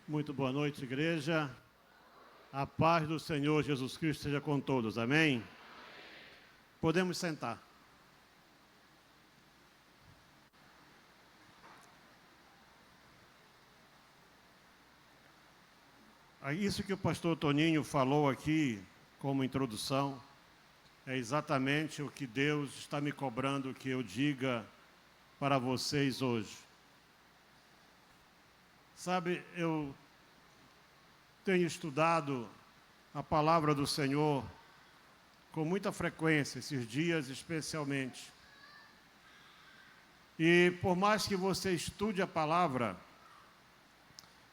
Muito boa noite, igreja. A paz do Senhor Jesus Cristo seja com todos. Amém? Podemos sentar. Isso que o pastor Toninho falou aqui, como introdução, é exatamente o que Deus está me cobrando que eu diga para vocês hoje. Sabe, eu tenho estudado a palavra do Senhor com muita frequência, esses dias especialmente. E por mais que você estude a palavra,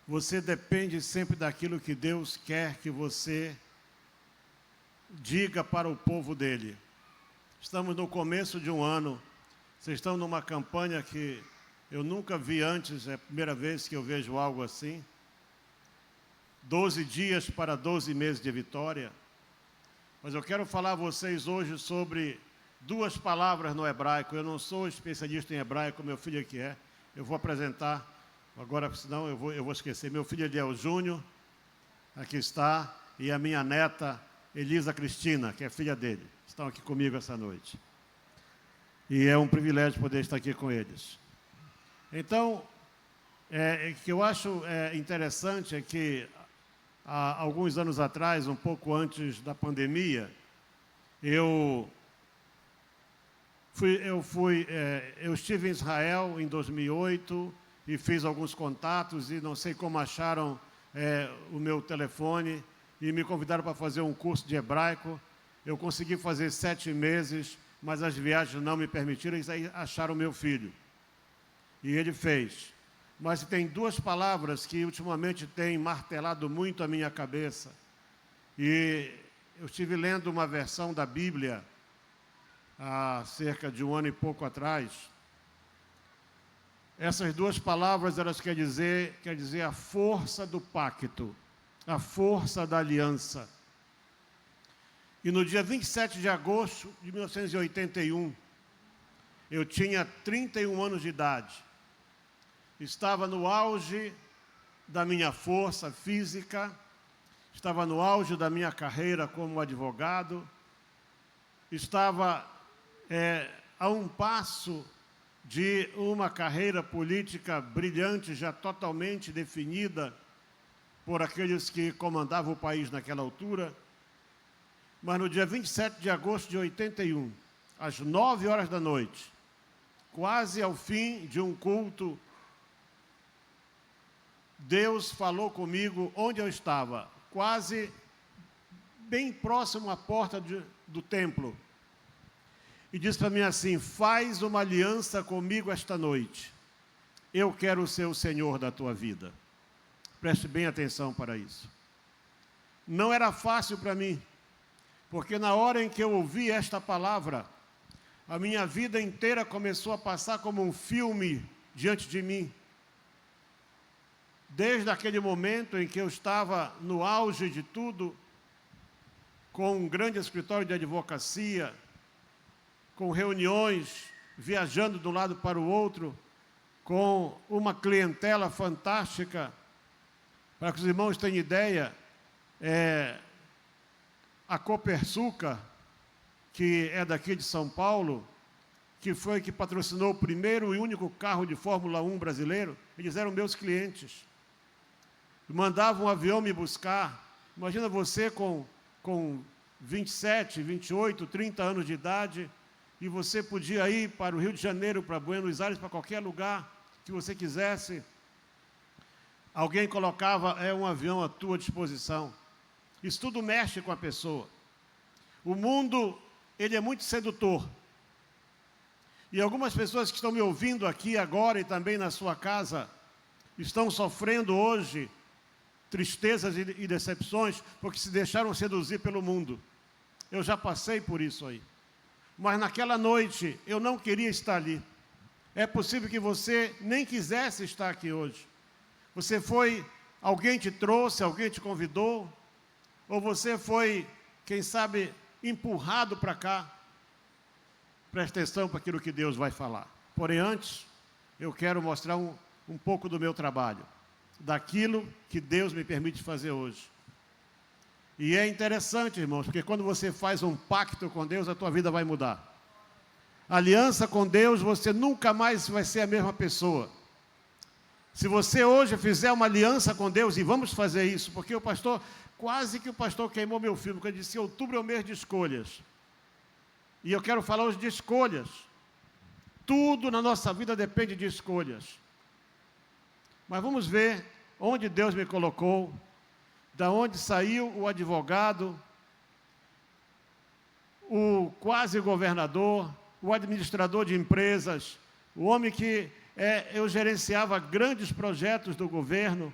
você depende sempre daquilo que Deus quer que você diga para o povo dele. Estamos no começo de um ano, vocês estão numa campanha que eu nunca vi antes, é a primeira vez que eu vejo algo assim. 12 dias para 12 meses de vitória. Mas eu quero falar a vocês hoje sobre duas palavras no hebraico. Eu não sou especialista em hebraico, meu filho aqui é. Eu vou apresentar, agora senão eu vou esquecer. Meu filho ali é o Júnior, aqui está, e a minha neta Elisa Cristina, que é filha dele. Estão aqui comigo essa noite. E é um privilégio poder estar aqui com eles. Então, o que eu acho interessante é que há alguns anos atrás, um pouco antes da pandemia, eu estive em Israel em 2008 e fiz alguns contatos e não sei como acharam o meu telefone e me convidaram para fazer um curso de hebraico. Eu consegui fazer 7 meses, mas as viagens não me permitiram, e aí acharam meu filho. E ele fez. Mas tem duas palavras que ultimamente têm martelado muito a minha cabeça. E eu estive lendo uma versão da Bíblia há cerca de um ano e pouco atrás. Essas duas palavras, elas quer dizer a força do pacto, a força da aliança. E no dia 27 de agosto de 1981, eu tinha 31 anos de idade. Estava no auge da minha força física, estava no auge da minha carreira como advogado, estava a um passo de uma carreira política brilhante, já totalmente definida por aqueles que comandavam o país naquela altura. Mas no dia 27 de agosto de 81, às 9 horas da noite, quase ao fim de um culto, Deus falou comigo onde eu estava, quase bem próximo à porta do templo. E disse para mim assim: faz uma aliança comigo esta noite. Eu quero ser o Senhor da tua vida. Preste bem atenção para isso. Não era fácil para mim, porque na hora em que eu ouvi esta palavra, a minha vida inteira começou a passar como um filme diante de mim. Desde aquele momento em que eu estava no auge de tudo, com um grande escritório de advocacia, com reuniões, viajando de um lado para o outro, com uma clientela fantástica. Para que os irmãos tenham ideia, a Copersucar, que é daqui de São Paulo, que foi que patrocinou o primeiro e único carro de Fórmula 1 brasileiro, eles eram meus clientes. Mandavam um avião me buscar. Imagina você com 27, 28, 30 anos de idade, e você podia ir para o Rio de Janeiro, para Buenos Aires, para qualquer lugar que você quisesse. Alguém colocava um avião à tua disposição. Isso tudo mexe com a pessoa. O mundo, ele é muito sedutor. E algumas pessoas que estão me ouvindo aqui agora e também na sua casa, estão sofrendo hoje tristezas e decepções, porque se deixaram seduzir pelo mundo. Eu já passei por isso aí. Mas naquela noite, eu não queria estar ali. É possível que você nem quisesse estar aqui hoje. Você foi, alguém te trouxe, alguém te convidou, ou você foi, quem sabe, empurrado para cá. Preste atenção para aquilo que Deus vai falar. Porém, antes, eu quero mostrar um pouco do meu trabalho. daquilo que Deus me permite fazer hoje. E é interessante, irmãos, porque quando você faz um pacto com Deus, a tua vida vai mudar. Aliança com Deus, você nunca mais vai ser a mesma pessoa. Se você hoje fizer uma aliança com Deus, e vamos fazer isso, porque quase que o pastor queimou meu filme, porque ele disse que outubro é o mês de escolhas. E eu quero falar hoje de escolhas. Tudo na nossa vida depende de escolhas. Mas vamos ver onde Deus me colocou, da onde saiu o advogado, o quase governador, o administrador de empresas, o homem que eu gerenciava grandes projetos do governo.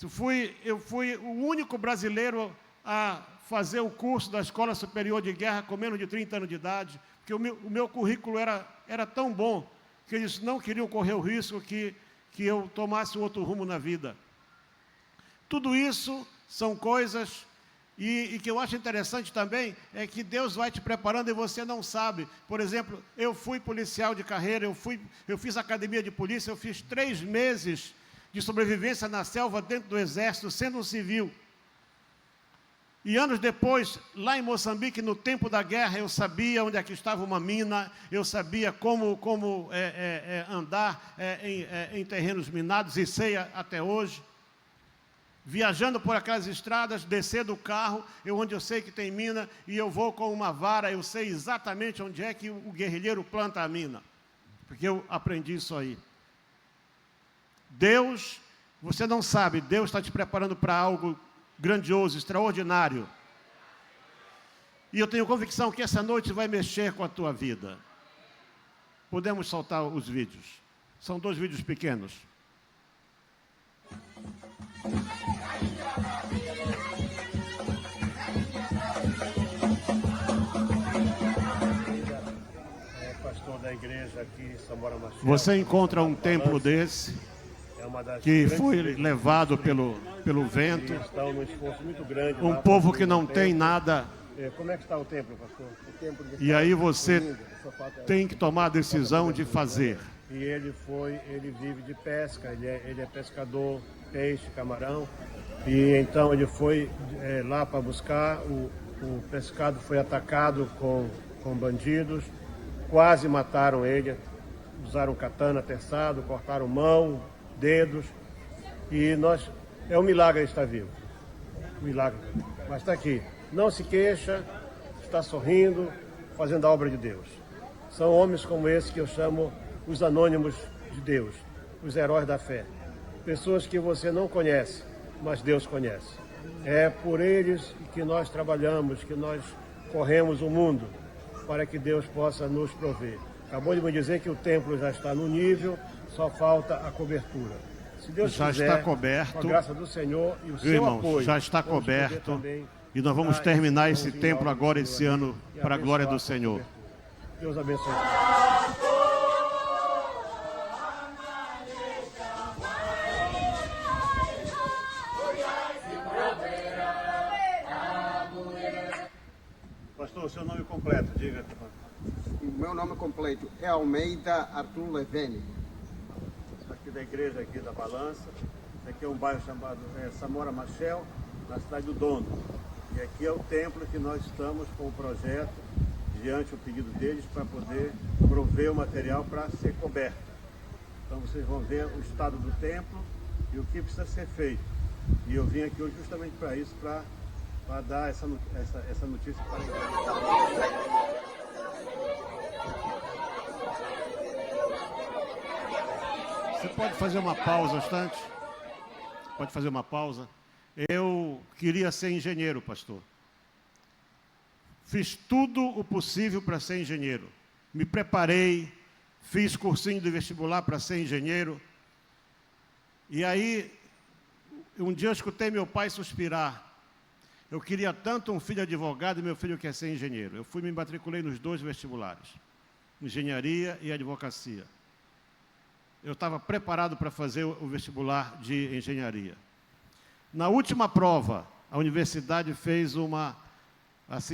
Eu fui o único brasileiro a fazer o curso da Escola Superior de Guerra com menos de 30 anos de idade, porque o meu currículo era tão bom que eles não queriam correr o risco que eu tomasse outro rumo na vida. Tudo isso são coisas, e que eu acho interessante também, é que Deus vai te preparando e você não sabe. Por exemplo, eu fui policial de carreira, eu fiz academia de polícia, eu fiz 3 meses de sobrevivência na selva dentro do exército, sendo um civil. E anos depois, lá em Moçambique, no tempo da guerra, eu sabia onde é que estava uma mina, eu sabia como andar em terrenos minados, e sei até hoje. Viajando por aquelas estradas, descer do carro, onde eu sei que tem mina, e eu vou com uma vara, eu sei exatamente onde é que o guerrilheiro planta a mina, porque eu aprendi isso aí. Deus, você não sabe, Deus está te preparando para algo grandioso, extraordinário. E eu tenho convicção que essa noite vai mexer com a tua vida. Podemos soltar os vídeos. São 2 vídeos pequenos. Pastor da igreja aqui, Samora Machel. Você encontra um templo desse, que foi levado pelo vento, um povo que não tem nada. Como é que está o templo, pastor? E aí você tem que tomar a decisão de fazer. E ele vive de pesca, ele é pescador, peixe, camarão, e então ele foi lá para buscar, o pescado foi atacado com bandidos, quase mataram ele, usaram katana, terçado, cortaram mão, dedos, e é um milagre ele estar vivo, milagre, mas está aqui, não se queixa, está sorrindo, fazendo a obra de Deus. São homens como esse que eu chamo os anônimos de Deus, os heróis da fé, pessoas que você não conhece, mas Deus conhece. É por eles que nós trabalhamos, que nós corremos o mundo, para que Deus possa nos prover. Acabou de me dizer que o templo já está no nível, só falta a cobertura. Se Deus já quiser, está coberto, com a graça do Senhor e o seu apoio, já está coberto, e nós vamos terminar esse templo agora, esse ano, para a glória do Senhor. Deus abençoe. Pastor, o seu nome completo, diga. Meu nome completo é Almeida Arthur Levene. Aqui da igreja aqui da Balança. Esse aqui é um bairro chamado Samora Machel, na cidade do Dono. E aqui é o templo que nós estamos com o projeto, diante do pedido deles, para poder prover o material para ser coberto. Então vocês vão ver o estado do templo e o que precisa ser feito. E eu vim aqui hoje justamente para isso, para dar essa notícia para a igreja. Você pode fazer uma pausa um instante? Pode fazer uma pausa? Eu queria ser engenheiro, pastor. Fiz tudo o possível para ser engenheiro. Me preparei, fiz cursinho de vestibular para ser engenheiro. E aí, um dia eu escutei meu pai suspirar. Eu queria tanto um filho advogado e meu filho quer ser engenheiro. Eu me matriculei nos 2 vestibulares, engenharia e advocacia. Eu estava preparado para fazer o vestibular de engenharia. Na última prova, a universidade fez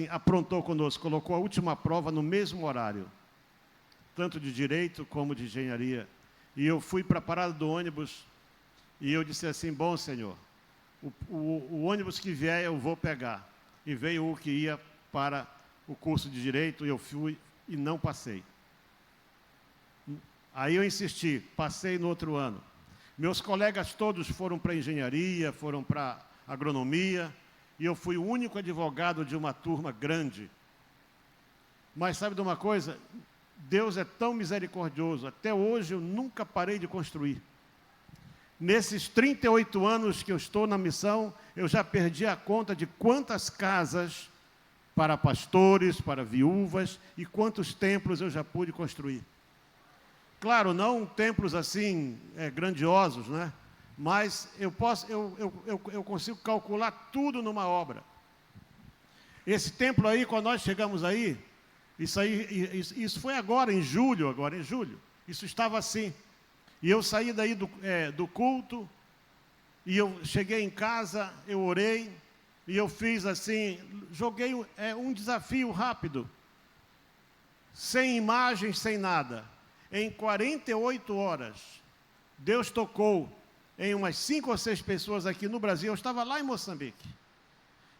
aprontou conosco, colocou a última prova no mesmo horário, tanto de direito como de engenharia. E eu fui para a parada do ônibus E eu disse assim, bom, Senhor, o ônibus que vier eu vou pegar. E veio o que ia para o curso de Direito, e eu fui e não passei. Aí eu insisti, passei no outro ano. Meus colegas todos foram para engenharia, foram para agronomia, e eu fui o único advogado de uma turma grande. Mas sabe de uma coisa? Deus é tão misericordioso, até hoje eu nunca parei de construir. Nesses 38 anos que eu estou na missão, eu já perdi a conta de quantas casas para pastores, para viúvas, e quantos templos eu já pude construir. Claro, não templos assim grandiosos, né? Mas eu consigo calcular tudo numa obra. Esse templo aí, quando nós chegamos aí, isso foi agora, em julho. Isso estava assim. E eu saí daí do culto, e eu cheguei em casa, eu orei, e eu fiz assim, joguei um desafio rápido, sem imagens, sem nada. Em 48 horas, Deus tocou em umas 5 ou 6 pessoas aqui no Brasil. Eu estava lá em Moçambique.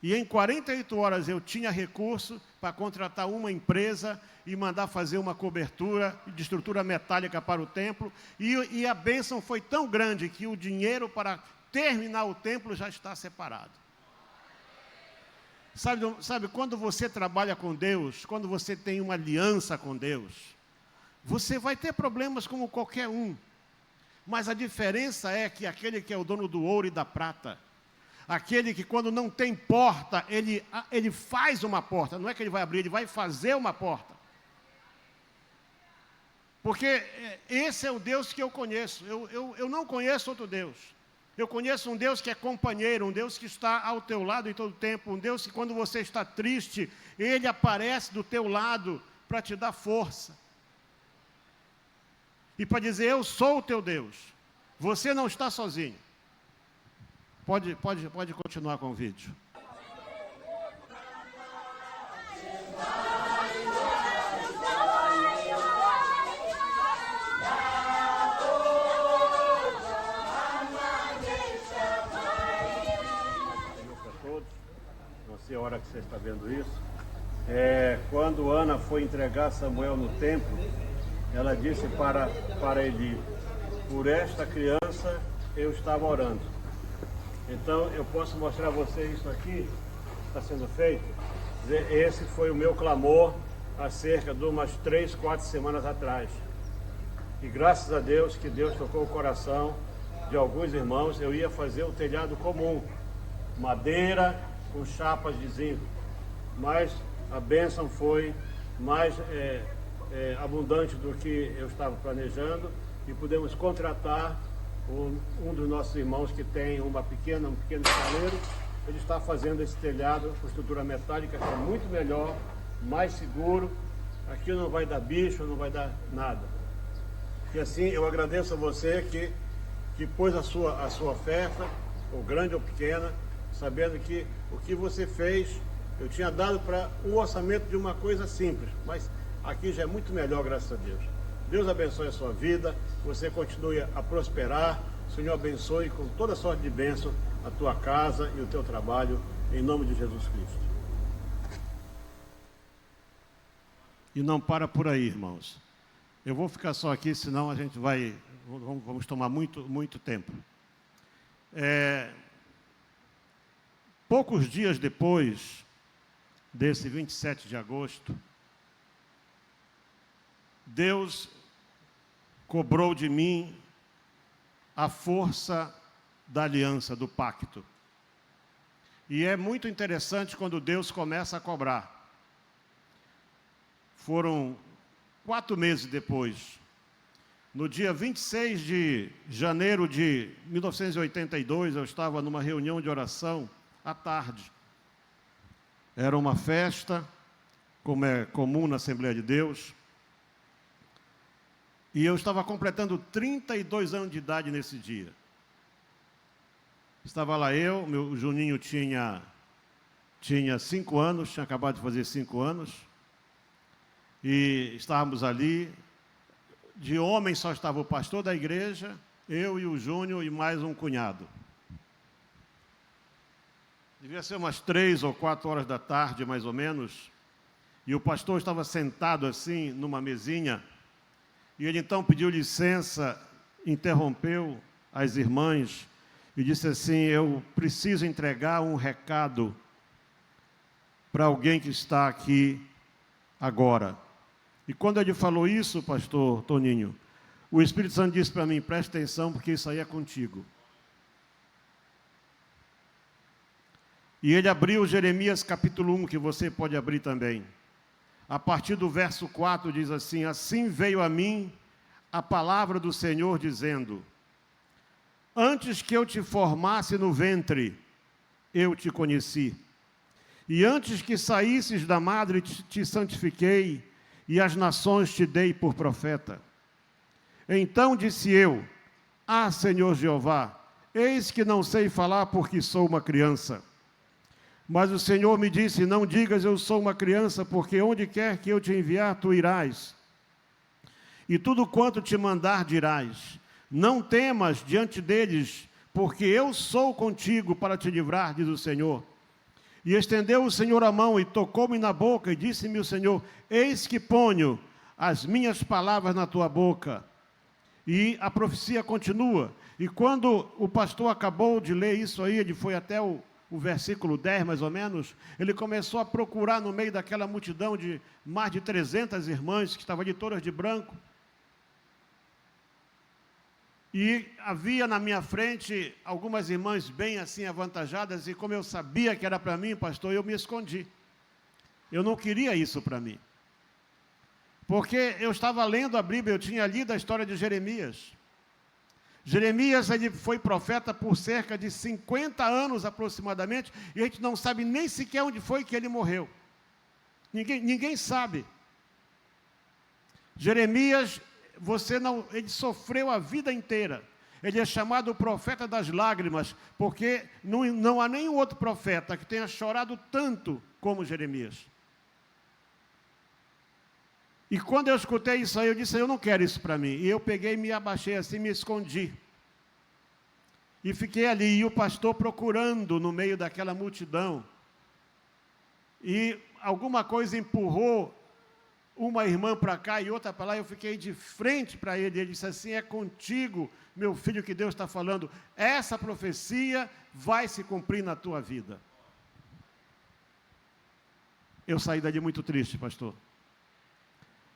E em 48 horas eu tinha recurso para contratar uma empresa e mandar fazer uma cobertura de estrutura metálica para o templo. E a bênção foi tão grande que o dinheiro para terminar o templo já está separado. Sabe, quando você trabalha com Deus, quando você tem uma aliança com Deus, você vai ter problemas como qualquer um. Mas a diferença é que aquele que é o dono do ouro e da prata, aquele que quando não tem porta, ele faz uma porta. Não é que ele vai abrir, ele vai fazer uma porta. Porque esse é o Deus que eu conheço. Eu não conheço outro Deus. Eu conheço um Deus que é companheiro, um Deus que está ao teu lado em todo o tempo, um Deus que quando você está triste, Ele aparece do teu lado para te dar força. E para dizer, eu sou o teu Deus. Você não está sozinho. Pode continuar com o vídeo. Não sei a hora que você está vendo isso. Quando Ana foi entregar Samuel no templo, ela disse para Eli, por esta criança eu estava orando. Então eu posso mostrar a vocês isso aqui, está sendo feito. Esse foi o meu clamor há cerca de umas 3, 4 semanas atrás. E graças a Deus que Deus tocou o coração de alguns irmãos. Eu ia fazer um telhado comum, madeira com chapas de zinco, mas a bênção foi mais abundante do que eu estava planejando, e pudemos contratar um dos nossos irmãos que tem um pequeno estaleiro. Ele está fazendo esse telhado com estrutura metálica, que é muito melhor, mais seguro. Aqui não vai dar bicho, não vai dar nada. E assim eu agradeço a você que pôs a sua oferta, ou grande ou pequena, sabendo que o que você fez, eu tinha dado para o orçamento de uma coisa simples, mas aqui já é muito melhor, graças a Deus. Deus abençoe a sua vida, você continue a prosperar, o Senhor abençoe com toda sorte de bênção a tua casa e o teu trabalho, em nome de Jesus Cristo. E não para por aí, irmãos. Eu vou ficar só aqui, senão a gente vamos tomar muito tempo. Poucos dias depois desse 27 de agosto, Deus cobrou de mim a força da aliança, do pacto. E é muito interessante quando Deus começa a cobrar. Foram 4 meses depois, no dia 26 de janeiro de 1982, eu estava numa reunião de oração à tarde. Era uma festa, como é comum na Assembleia de Deus. E eu estava completando 32 anos de idade nesse dia. Estava lá o Juninho tinha 5 anos, tinha acabado de fazer 5 anos. E estávamos ali. De homem só estava o pastor da igreja, eu e o Júnior e mais um cunhado. Devia ser umas 3 ou 4 horas da tarde, mais ou menos, e o pastor estava sentado assim, numa mesinha, e ele então pediu licença, interrompeu as irmãs e disse assim: eu preciso entregar um recado para alguém que está aqui agora. E quando ele falou isso, pastor Toninho, o Espírito Santo disse para mim: preste atenção, porque isso aí é contigo. E ele abriu Jeremias capítulo 1, que você pode abrir também. A partir do verso 4 diz assim: assim veio a mim a palavra do Senhor dizendo: antes que eu te formasse no ventre, eu te conheci. E antes que saísses da madre, te santifiquei, e as nações te dei por profeta. Então disse eu: ah, Senhor Jeová, eis que não sei falar porque sou uma criança. Mas o Senhor me disse: não digas eu sou uma criança, porque onde quer que eu te enviar, tu irás. E tudo quanto te mandar dirás. Não temas diante deles, porque eu sou contigo para te livrar, diz o Senhor. E estendeu o Senhor a mão e tocou-me na boca, e disse-me o Senhor: eis que ponho as minhas palavras na tua boca. E a profecia continua. E quando o pastor acabou de ler isso aí, ele foi até o versículo 10, mais ou menos, ele começou a procurar no meio daquela multidão de mais de 300 irmãs, que estavam ali todas de branco. E havia na minha frente algumas irmãs bem assim avantajadas, e como eu sabia que era para mim, pastor, eu me escondi. Eu não queria isso para mim. Porque eu estava lendo a Bíblia, eu tinha lido a história de Jeremias. Jeremias, ele foi profeta por cerca de 50 anos aproximadamente, e a gente não sabe nem sequer onde foi que ele morreu. Ninguém sabe. Jeremias, ele sofreu a vida inteira. Ele é chamado o profeta das lágrimas, porque não há nenhum outro profeta que tenha chorado tanto como Jeremias. E quando eu escutei isso aí, eu disse: eu não quero isso para mim. E eu peguei, me abaixei assim, me escondi. E fiquei ali, e o pastor procurando no meio daquela multidão. E alguma coisa empurrou uma irmã para cá e outra para lá, eu fiquei de frente para ele. Ele disse assim: é contigo, meu filho, que Deus está falando. Essa profecia vai se cumprir na tua vida. Eu saí dali muito triste, pastor.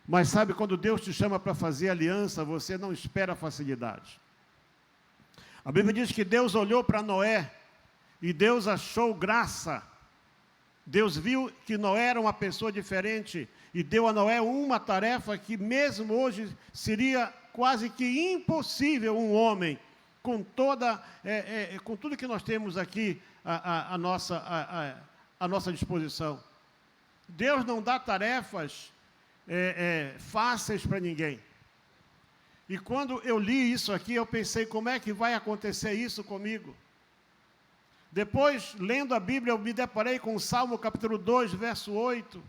Mas sabe, quando Deus te chama para fazer aliança, você não espera facilidade. A Bíblia diz que Deus olhou para Noé e Deus achou graça. Deus viu que Noé era uma pessoa diferente e deu a Noé uma tarefa que mesmo hoje seria quase que impossível um homem, com tudo que nós temos aqui à nossa disposição. Deus não dá tarefas fáceis para ninguém. E quando eu li isso aqui, eu pensei: como é que vai acontecer isso comigo? Depois, lendo a Bíblia, eu me deparei com o Salmo capítulo 2, verso 8.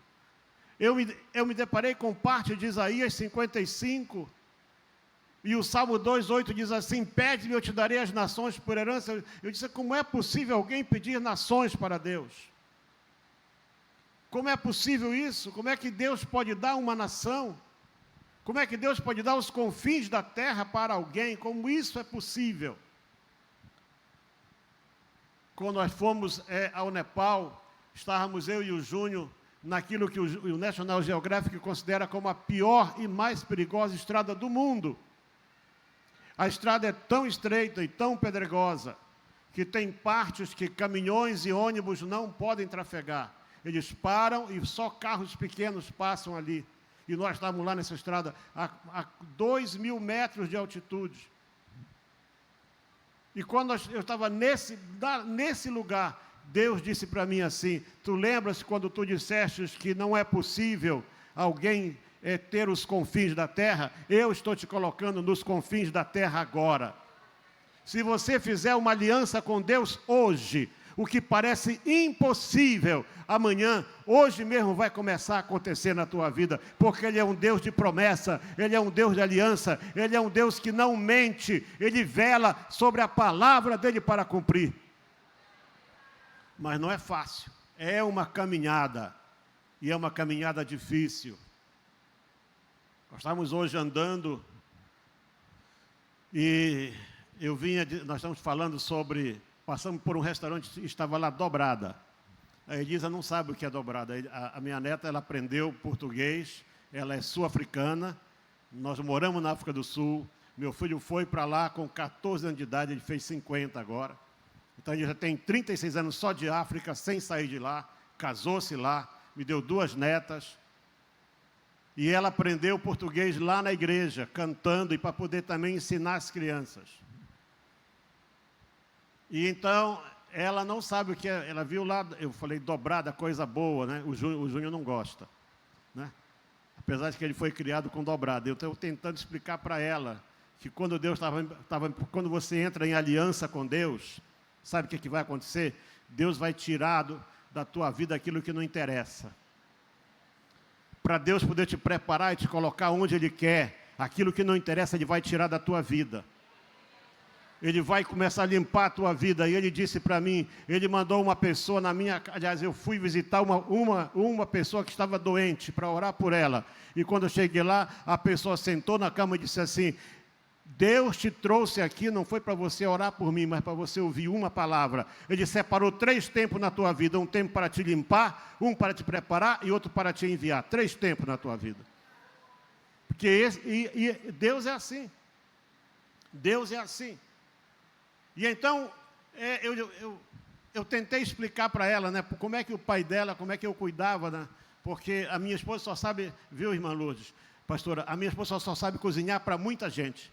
Eu me deparei com parte de Isaías 55. E o Salmo 2, 8 diz assim: pede-me, eu te darei as nações por herança. Eu disse: como é possível alguém pedir nações para Deus? Como é possível isso? Como é que Deus pode dar uma nação? Como é que Deus pode dar os confins da terra para alguém? Como isso é possível? Quando nós fomos ao Nepal, estávamos eu e o Júnior naquilo que o National Geographic considera como a pior e mais perigosa estrada do mundo. A estrada é tão estreita e tão pedregosa que tem partes que caminhões e ônibus não podem trafegar. Eles param e só carros pequenos passam ali. E nós estávamos lá nessa estrada a 2.000 metros de altitude. E quando eu estava nesse lugar, Deus disse para mim assim: tu lembras quando tu disseste que não é possível alguém ter os confins da terra? Eu estou te colocando nos confins da terra agora. Se você fizer uma aliança com Deus hoje, O que parece impossível amanhã, hoje mesmo vai começar a acontecer na tua vida, porque Ele é um Deus de promessa, Ele é um Deus de aliança, Ele é um Deus que não mente, Ele vela sobre a palavra dEle para cumprir. Mas não é fácil, é uma caminhada, e é uma caminhada difícil. Nós estávamos hoje andando, e nós estamos falando sobre, passamos por um restaurante e estava lá dobrada. A Elisa não sabe o que é dobrada. A minha neta, ela aprendeu português, ela é sul-africana, nós moramos na África do Sul, meu filho foi para lá com 14 anos de idade, ele fez 50 agora. Então ele já tem 36 anos só de África, sem sair de lá, casou-se lá, me deu 2 netas. E ela aprendeu português lá na igreja, cantando, e para poder também ensinar as crianças. E então, ela não sabe o que é, ela viu lá, eu falei, dobrada, coisa boa, né? O Júnior não gosta, né? Apesar de que ele foi criado com dobrada. Eu estou tentando explicar para ela que quando quando você entra em aliança com Deus, sabe o que vai acontecer? Deus vai tirar da tua vida aquilo que não interessa. Para Deus poder te preparar e te colocar onde Ele quer, aquilo que não interessa, Ele vai tirar da tua vida. Ele vai começar a limpar a tua vida. E Ele disse para mim, Ele mandou uma pessoa na minha... Aliás, eu fui visitar uma pessoa que estava doente, para orar por ela. E quando eu cheguei lá, a pessoa sentou na cama e disse assim, Deus te trouxe aqui, não foi para você orar por mim, mas para você ouvir uma palavra. Ele separou 3 tempos na tua vida, um tempo para te limpar, um para te preparar e outro para te enviar. 3 tempos na tua vida. Porque Deus é assim. Deus é assim. E então, eu tentei explicar para ela, né, como é que o pai dela, como é que eu cuidava, né, porque a minha esposa só sabe, viu, irmã Lourdes, pastora, a minha esposa só sabe cozinhar para muita gente.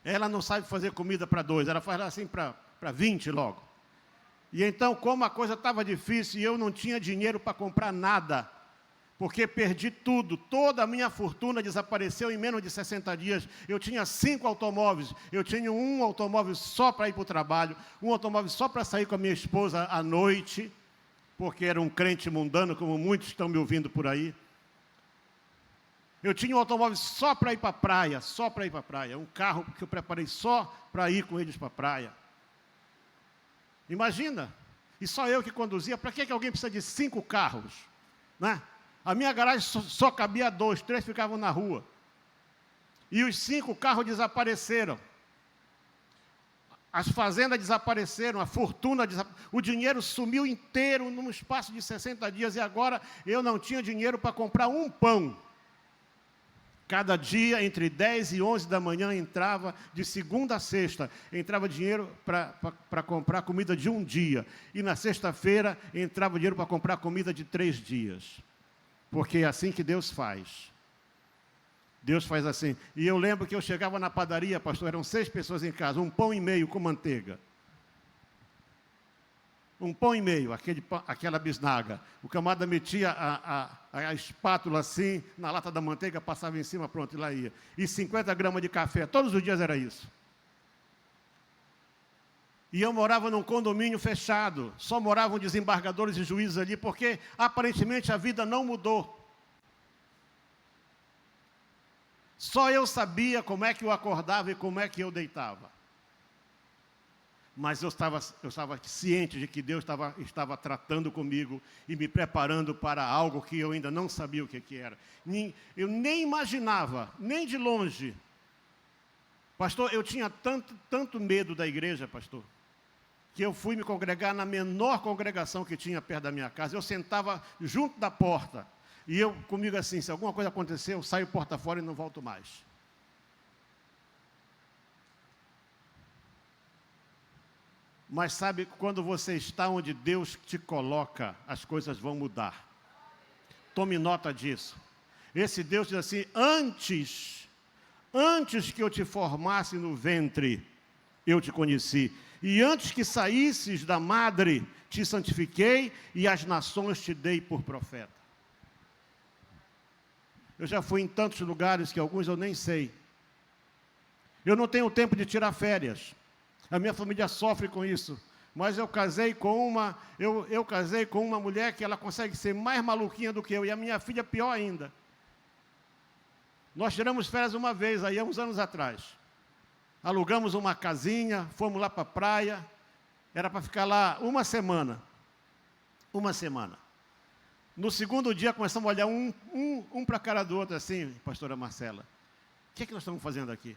Ela não sabe fazer comida para 2, ela faz assim para 20 logo. E então, como a coisa estava difícil e eu não tinha dinheiro para comprar nada, porque perdi tudo, toda a minha fortuna desapareceu em menos de 60 dias. Eu tinha 5 automóveis, eu tinha um automóvel só para ir para o trabalho, um automóvel só para sair com a minha esposa à noite, porque era um crente mundano, como muitos estão me ouvindo por aí. Eu tinha um automóvel só para ir para a praia, só para ir para a praia. Um carro que eu preparei só para ir com eles para a praia. Imagina, e só eu que conduzia. Para que alguém precisa de 5 carros? Né? A minha garagem só cabia 2, 3 ficavam na rua. E os 5 carros desapareceram. As fazendas desapareceram, a fortuna desapareceu. O dinheiro sumiu inteiro num espaço de 60 dias. E agora eu não tinha dinheiro para comprar um pão. Cada dia, entre 10 e 11 da manhã, entrava, de segunda a sexta, entrava dinheiro para comprar comida de um dia. E na sexta-feira, entrava dinheiro para comprar comida de 3 dias. Porque é assim que Deus faz. Deus faz assim. E eu lembro que eu chegava na padaria, pastor, eram 6 pessoas em casa, 1,5 pão com manteiga. 1,5 pão, aquela bisnaga. O camarada metia a espátula assim, na lata da manteiga, passava em cima, pronto, e lá ia. E 50 gramas de café, todos os dias era isso. E eu morava num condomínio fechado, só moravam desembargadores e juízes ali, porque aparentemente a vida não mudou. Só eu sabia como é que eu acordava e como é que eu deitava. Mas eu estava ciente de que Deus estava tratando comigo e me preparando para algo que eu ainda não sabia o que era. Eu nem imaginava, nem de longe. Pastor, eu tinha tanto medo da igreja, pastor, que eu fui me congregar na menor congregação que tinha perto da minha casa. Eu sentava junto da porta. E eu, comigo assim, se alguma coisa acontecer, eu saio porta fora e não volto mais. Mas sabe, quando você está onde Deus te coloca, as coisas vão mudar. Tome nota disso. Esse Deus diz assim, antes que eu te formasse no ventre, eu te conheci. E antes que saísses da madre, te santifiquei e as nações te dei por profeta. Eu já fui em tantos lugares que alguns eu nem sei. Eu não tenho tempo de tirar férias. A minha família sofre com isso. Mas eu casei com uma mulher que ela consegue ser mais maluquinha do que eu, e a minha filha pior ainda. Nós tiramos férias uma vez, aí há uns anos atrás. Alugamos uma casinha, fomos lá para a praia, era para ficar lá uma semana. Uma semana. No segundo dia, começamos a olhar um para a cara do outro, assim, pastora Marcela, o que é que nós estamos fazendo aqui?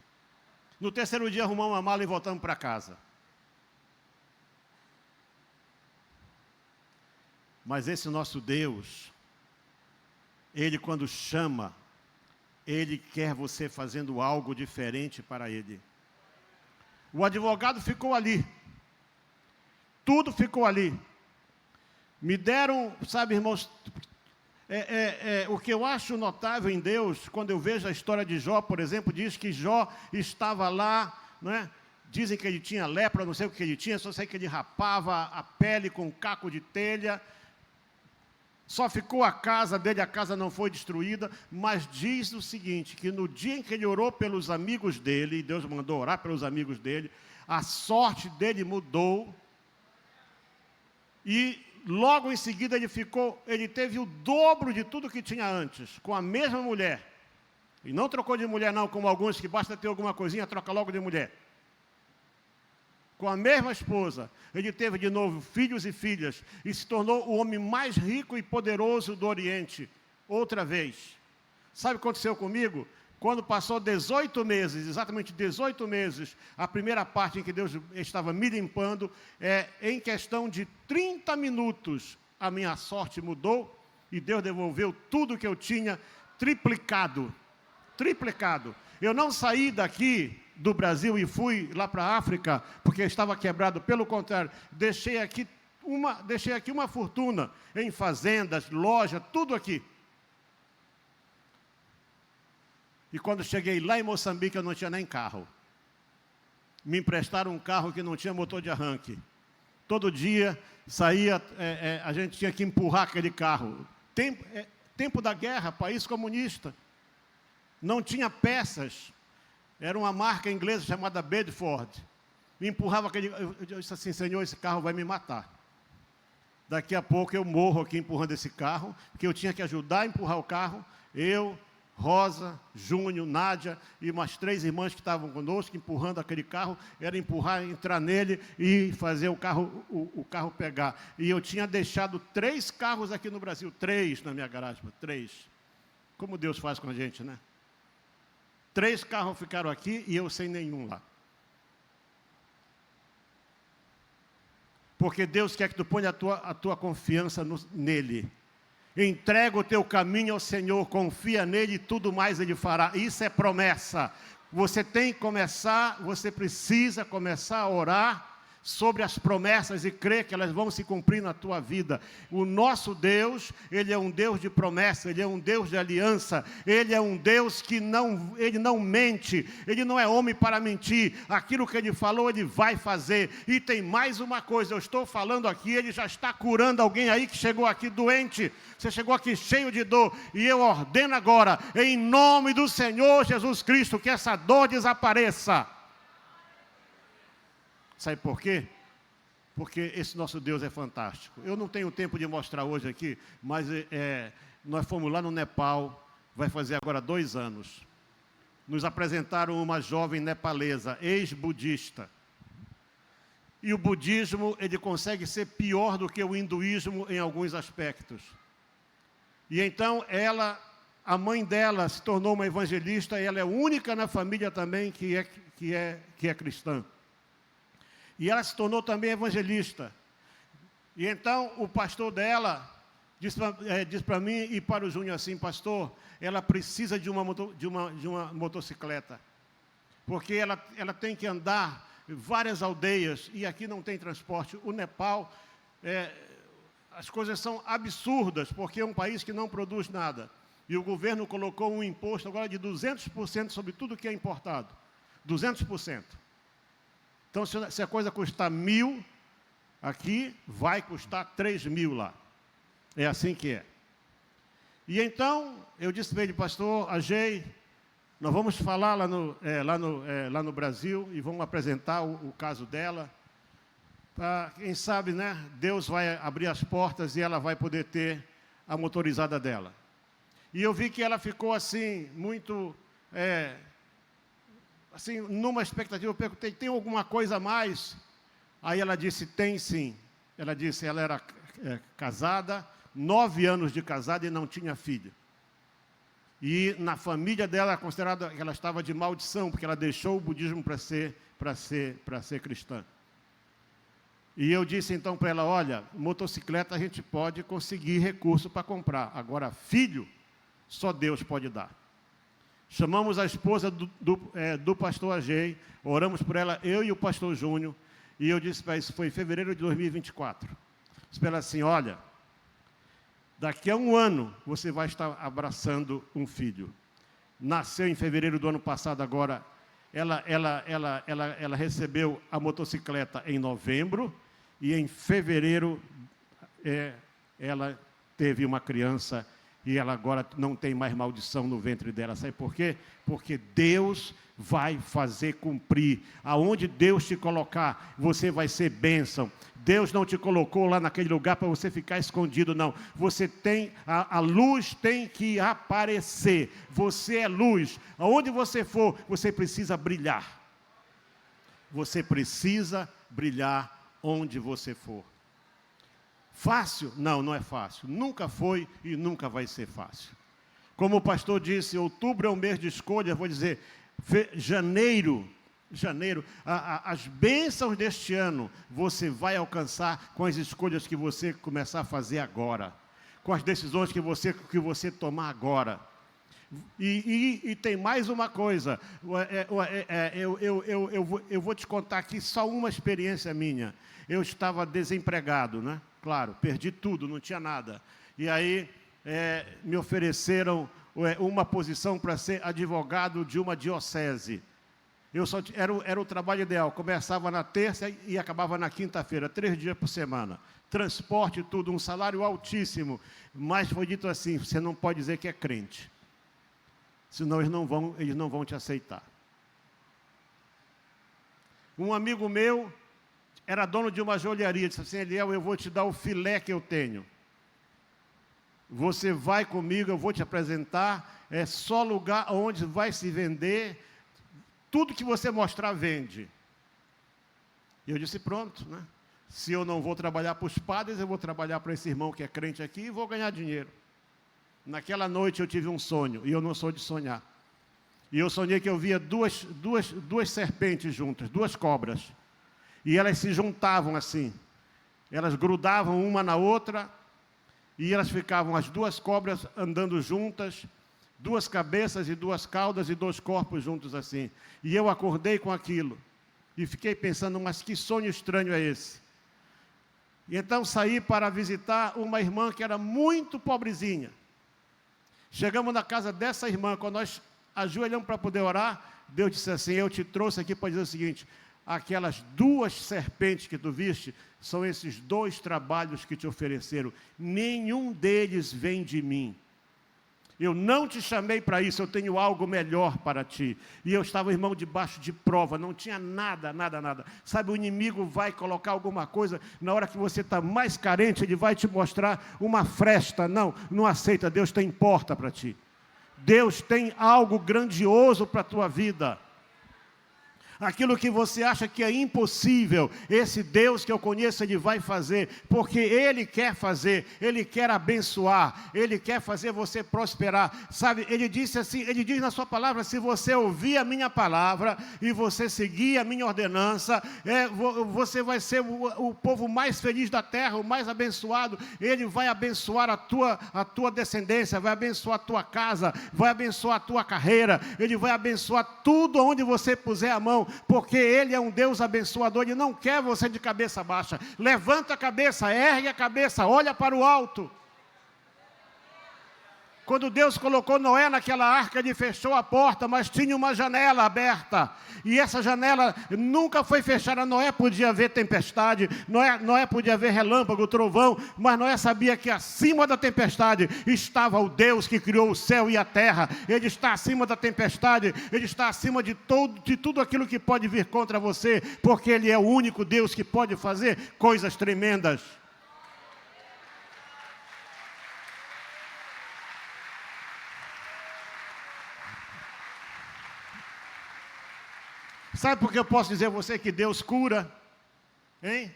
No terceiro dia, arrumamos uma mala e voltamos para casa. Mas esse nosso Deus, Ele quando chama, Ele quer você fazendo algo diferente para Ele. O advogado ficou ali. Tudo ficou ali. Me deram, sabe, irmãos, o que eu acho notável em Deus, quando eu vejo a história de Jó, por exemplo, diz que Jó estava lá, não é? Dizem que ele tinha lepra, não sei o que ele tinha, só sei que ele rapava a pele com um caco de telha, só ficou a casa dele, a casa não foi destruída, mas diz o seguinte, que no dia em que ele orou pelos amigos dele, Deus mandou orar pelos amigos dele, a sorte dele mudou, e logo em seguida ele teve o dobro de tudo que tinha antes, com a mesma mulher. E não trocou de mulher não, como alguns que basta ter alguma coisinha, troca logo de mulher. Com a mesma esposa, ele teve de novo filhos e filhas, e se tornou o homem mais rico e poderoso do Oriente, outra vez. Sabe o que aconteceu comigo? Quando passou 18 meses, exatamente 18 meses, a primeira parte em que Deus estava me limpando, em questão de 30 minutos, a minha sorte mudou e Deus devolveu tudo que eu tinha triplicado. Triplicado. Eu não saí daqui do Brasil e fui lá para a África, porque estava quebrado, pelo contrário, deixei aqui uma fortuna em fazendas, loja, tudo aqui. E quando cheguei lá em Moçambique, eu não tinha nem carro. Me emprestaram um carro que não tinha motor de arranque. Todo dia saía, a gente tinha que empurrar aquele carro. Tempo da guerra, país comunista. Não tinha peças. Era uma marca inglesa chamada Bedford. Me empurrava aquele... Eu disse assim, Senhor, esse carro vai me matar. Daqui a pouco eu morro aqui empurrando esse carro, porque eu tinha que ajudar a empurrar o carro. Eu... Rosa, Júnior, Nádia e umas 3 irmãs que estavam conosco, empurrando aquele carro, era empurrar, entrar nele e fazer o carro pegar. E eu tinha deixado 3 carros aqui no Brasil, 3 na minha garagem, 3. Como Deus faz com a gente, né? 3 carros ficaram aqui e eu sem nenhum lá. Porque Deus quer que tu ponha a tua confiança nele. Entrega o teu caminho ao Senhor, confia nele e tudo mais Ele fará. Isso é promessa. Você precisa começar a orar sobre as promessas e crer que elas vão se cumprir na tua vida. O nosso Deus, Ele é um Deus de promessa, Ele é um Deus de aliança, Ele é um Deus que Ele não mente, Ele não é homem para mentir. Aquilo que Ele falou, Ele vai fazer. E tem mais uma coisa, eu estou falando aqui, Ele já está curando alguém aí que chegou aqui doente. Você chegou aqui cheio de dor, e eu ordeno agora, em nome do Senhor Jesus Cristo, que essa dor desapareça. Sabe por quê? Porque esse nosso Deus é fantástico. Eu não tenho tempo de mostrar hoje aqui, mas nós fomos lá no Nepal, vai fazer agora 2 anos. Nos apresentaram uma jovem nepalesa, ex-budista. E o budismo, ele consegue ser pior do que o hinduísmo em alguns aspectos. E então a mãe dela se tornou uma evangelista, e ela é única na família também que é cristã. E ela se tornou também evangelista. E então o pastor dela diz para mim e para o Júnior assim, pastor, ela precisa de uma motocicleta. Porque ela tem que andar várias aldeias e aqui não tem transporte. O Nepal, as coisas são absurdas, porque é um país que não produz nada. E o governo colocou um imposto agora de 200% sobre tudo que é importado. 200%. Então, se a coisa custar 1.000 aqui, vai custar 3.000 lá. É assim que é. E então, eu disse para ele, pastor Agei, nós vamos falar lá no Brasil e vamos apresentar o caso dela, Quem sabe, né? Deus vai abrir as portas e ela vai poder ter a motorizada dela. E eu vi que ela ficou assim, muito, assim, numa expectativa. Eu perguntei, tem alguma coisa a mais? Aí ela disse, tem sim. Ela disse, ela era casada, 9 anos de casada e não tinha filho. E na família dela era considerada que ela estava de maldição, porque ela deixou o budismo para ser cristã. E eu disse então para ela, olha, motocicleta a gente pode conseguir recurso para comprar. Agora, filho, só Deus pode dar. Chamamos a esposa do pastor Agei, oramos por ela, eu e o pastor Júnior, e eu disse para ela, isso foi em fevereiro de 2024. Disse para ela assim, olha, daqui a 1 ano você vai estar abraçando um filho. Nasceu em fevereiro do ano passado agora, ela recebeu a motocicleta em novembro, e em fevereiro ela teve uma criança e ela agora não tem mais maldição no ventre dela. Sabe por quê? Porque Deus vai fazer cumprir. Aonde Deus te colocar, você vai ser bênção. Deus não te colocou lá naquele lugar para você ficar escondido, não. Você tem, a luz tem que aparecer. Você é luz. Aonde você for, você precisa brilhar. Você precisa brilhar onde você for. Fácil? Não, não é fácil. Nunca foi e nunca vai ser fácil. Como o pastor disse, outubro é um mês de escolha, vou dizer, janeiro, as bênçãos deste ano você vai alcançar com as escolhas que você começar a fazer agora, com as decisões que você tomar agora. E tem mais uma coisa, eu vou te contar aqui só uma experiência minha. Eu estava desempregado, né? Claro, perdi tudo, não tinha nada. E aí me ofereceram uma posição para ser advogado de uma diocese. Era o trabalho ideal, começava na terça e acabava na quinta-feira, 3 dias por semana. Transporte, tudo, um salário altíssimo. Mas foi dito assim, você não pode dizer que é crente. Senão eles não vão te aceitar. Um amigo meu era dono de uma joalheria, disse assim, Eliel, eu vou te dar o filé que eu tenho. Você vai comigo, eu vou te apresentar, é só lugar onde vai se vender, tudo que você mostrar vende. E eu disse, pronto, né? Se eu não vou trabalhar para os padres, eu vou trabalhar para esse irmão que é crente aqui e vou ganhar dinheiro. Naquela noite eu tive um sonho, e eu não sou de sonhar. E eu sonhei que eu via duas serpentes juntas, 2 cobras. E elas se juntavam assim. Elas grudavam uma na outra, e elas ficavam, as 2 cobras andando juntas, 2 cabeças e 2 caudas e 2 corpos juntos assim. E eu acordei com aquilo. E fiquei pensando, mas que sonho estranho é esse? E então saí para visitar uma irmã que era muito pobrezinha. Chegamos na casa dessa irmã, quando nós ajoelhamos para poder orar, Deus disse assim, eu te trouxe aqui para dizer o seguinte, aquelas 2 serpentes que tu viste, são esses 2 trabalhos que te ofereceram, nenhum deles vem de mim. Eu não te chamei para isso, eu tenho algo melhor para ti. E eu estava, irmão, debaixo de prova, não tinha nada. Sabe, o inimigo vai colocar alguma coisa, na hora que você está mais carente, ele vai te mostrar uma fresta. Não aceita, Deus tem porta para ti. Deus tem algo grandioso para a tua vida. Aquilo que você acha que é impossível, esse Deus que eu conheço, Ele vai fazer, porque Ele quer fazer, Ele quer abençoar, Ele quer fazer você prosperar. Sabe, Ele disse assim, Ele diz na sua palavra, se você ouvir a minha palavra e você seguir a minha ordenança, você vai ser o povo mais feliz da terra, o mais abençoado. Ele vai abençoar a tua descendência, vai abençoar a tua casa, vai abençoar a tua carreira, Ele vai abençoar tudo onde você puser a mão, porque Ele é um Deus abençoador, Ele não quer você de cabeça baixa. Levanta a cabeça, ergue a cabeça, olha para o alto. Quando Deus colocou Noé naquela arca, Ele fechou a porta, mas tinha uma janela aberta. E essa janela nunca foi fechada. Noé podia ver tempestade, Noé podia ver relâmpago, trovão, mas Noé sabia que acima da tempestade estava o Deus que criou o céu e a terra. Ele está acima da tempestade, Ele está acima de tudo aquilo que pode vir contra você, porque Ele é o único Deus que pode fazer coisas tremendas. Sabe por que eu posso dizer a você que Deus cura? Hein?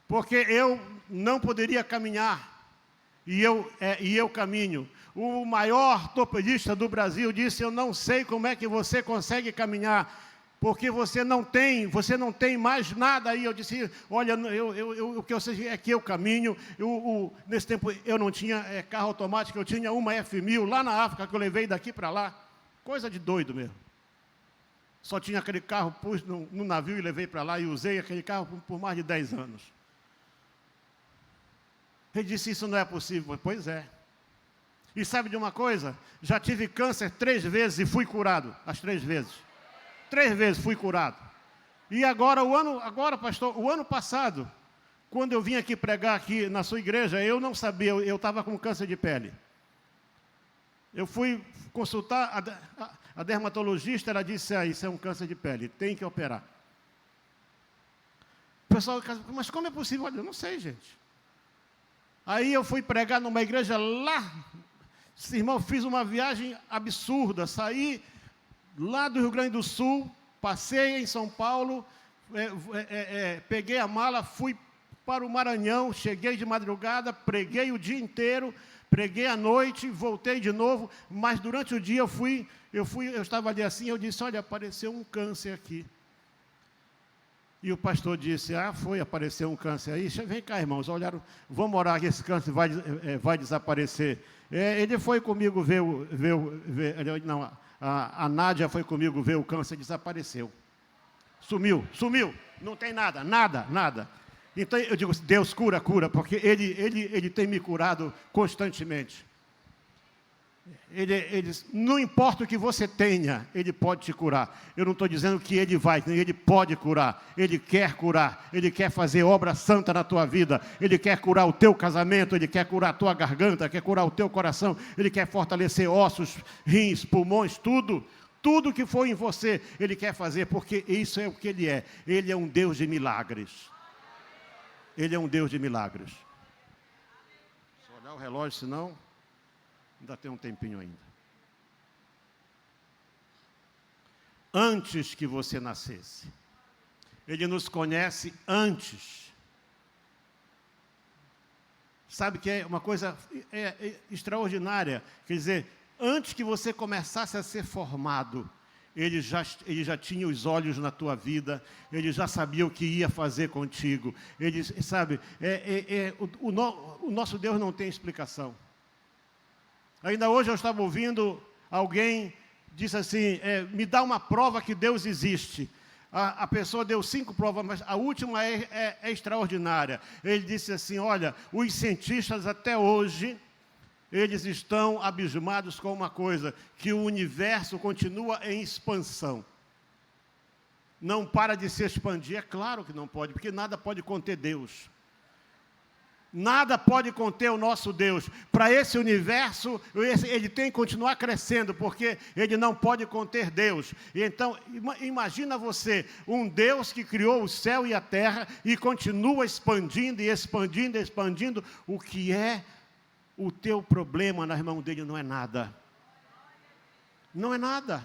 Porque eu não poderia caminhar, e eu caminho. O maior ortopedista do Brasil disse, eu não sei como é que você consegue caminhar, porque você não tem mais nada aí. Eu disse, olha, o que eu sei é que eu caminho. Nesse tempo eu não tinha carro automático, eu tinha uma F1000 lá na África, que eu levei daqui para lá. Coisa de doido mesmo. Só tinha aquele carro, pus no navio e levei para lá, e usei aquele carro por mais de 10 anos. Ele disse, isso não é possível. Pois é. E sabe de uma coisa? Já tive câncer 3 vezes e fui curado, as 3 vezes. 3 vezes fui curado. E agora, pastor, o ano passado, quando eu vim aqui pregar aqui na sua igreja, eu não sabia, eu estava com câncer de pele. Eu fui consultar a dermatologista, ela disse, isso é um câncer de pele, tem que operar. O pessoal, mas como é possível? Olha, eu não sei, gente. Aí eu fui pregar numa igreja lá, irmão, fiz uma viagem absurda, saí lá do Rio Grande do Sul, passei em São Paulo, peguei a mala, fui para o Maranhão, cheguei de madrugada, preguei o dia inteiro, preguei à noite, voltei de novo, mas durante o dia eu estava ali assim, eu disse, olha, apareceu um câncer aqui. E o pastor disse, apareceu um câncer aí, vem cá, irmãos, olharam, vamos orar que esse câncer vai desaparecer. Ele foi comigo a Nádia foi comigo ver o câncer, desapareceu. Sumiu, não tem nada. Então eu digo, Deus cura, porque Ele tem me curado constantemente. Não importa o que você tenha, Ele pode te curar. Eu não estou dizendo que Ele pode curar, Ele quer fazer obra santa na tua vida, Ele quer curar o teu casamento, Ele quer curar a tua garganta, quer curar o teu coração, Ele quer fortalecer ossos, rins, pulmões, tudo que for em você, Ele quer fazer, porque isso é o que Ele é um Deus de milagres. Ele é um Deus de milagres. Só olhar o relógio, senão ainda tem um tempinho ainda. Antes que você nascesse, Ele nos conhece antes. Sabe que é uma coisa extraordinária? Quer dizer, antes que você começasse a ser formado, Ele já tinha os olhos na tua vida, Ele já sabia o que ia fazer contigo. Ele, sabe, o nosso Deus não tem explicação. Ainda hoje eu estava ouvindo alguém, disse assim, me dá uma prova que Deus existe. A pessoa deu 5 provas, mas a última é extraordinária. Ele disse assim, olha, os cientistas até hoje, eles estão abismados com uma coisa, que o universo continua em expansão. Não para de se expandir, é claro que não pode, porque nada pode conter Deus. Nada pode conter o nosso Deus. Para esse universo, ele tem que continuar crescendo, porque ele não pode conter Deus. E então, imagina você, um Deus que criou o céu e a terra e continua expandindo e expandindo e expandindo. O que é o teu problema na mão dele não é nada. Não é nada.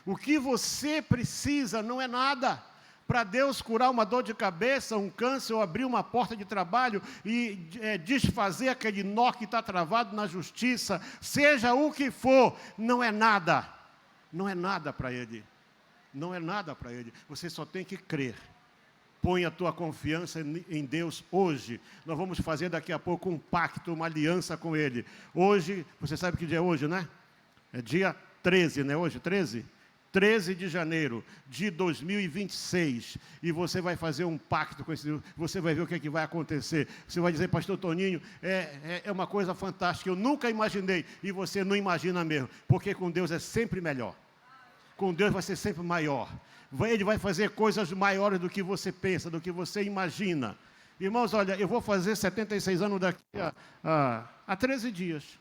O que você precisa não é nada. Para Deus curar uma dor de cabeça, um câncer, ou abrir uma porta de trabalho e desfazer aquele nó que está travado na justiça, seja o que for, não é nada. Não é nada para Ele. Não é nada para Ele. Você só tem que crer. Põe a tua confiança em Deus hoje. Nós vamos fazer daqui a pouco um pacto, uma aliança com Ele. Hoje, você sabe que dia é hoje, né? É dia 13, né? Hoje, 13? 13 de janeiro de 2026, e você vai fazer um pacto com esse Deus, você vai ver o que é que vai acontecer. Você vai dizer, pastor Toninho, é uma coisa fantástica, eu nunca imaginei, e você não imagina mesmo, porque com Deus é sempre melhor. Com Deus vai ser sempre maior. Ele vai fazer coisas maiores do que você pensa, do que você imagina. Irmãos, olha, eu vou fazer 76 anos daqui a 13 dias.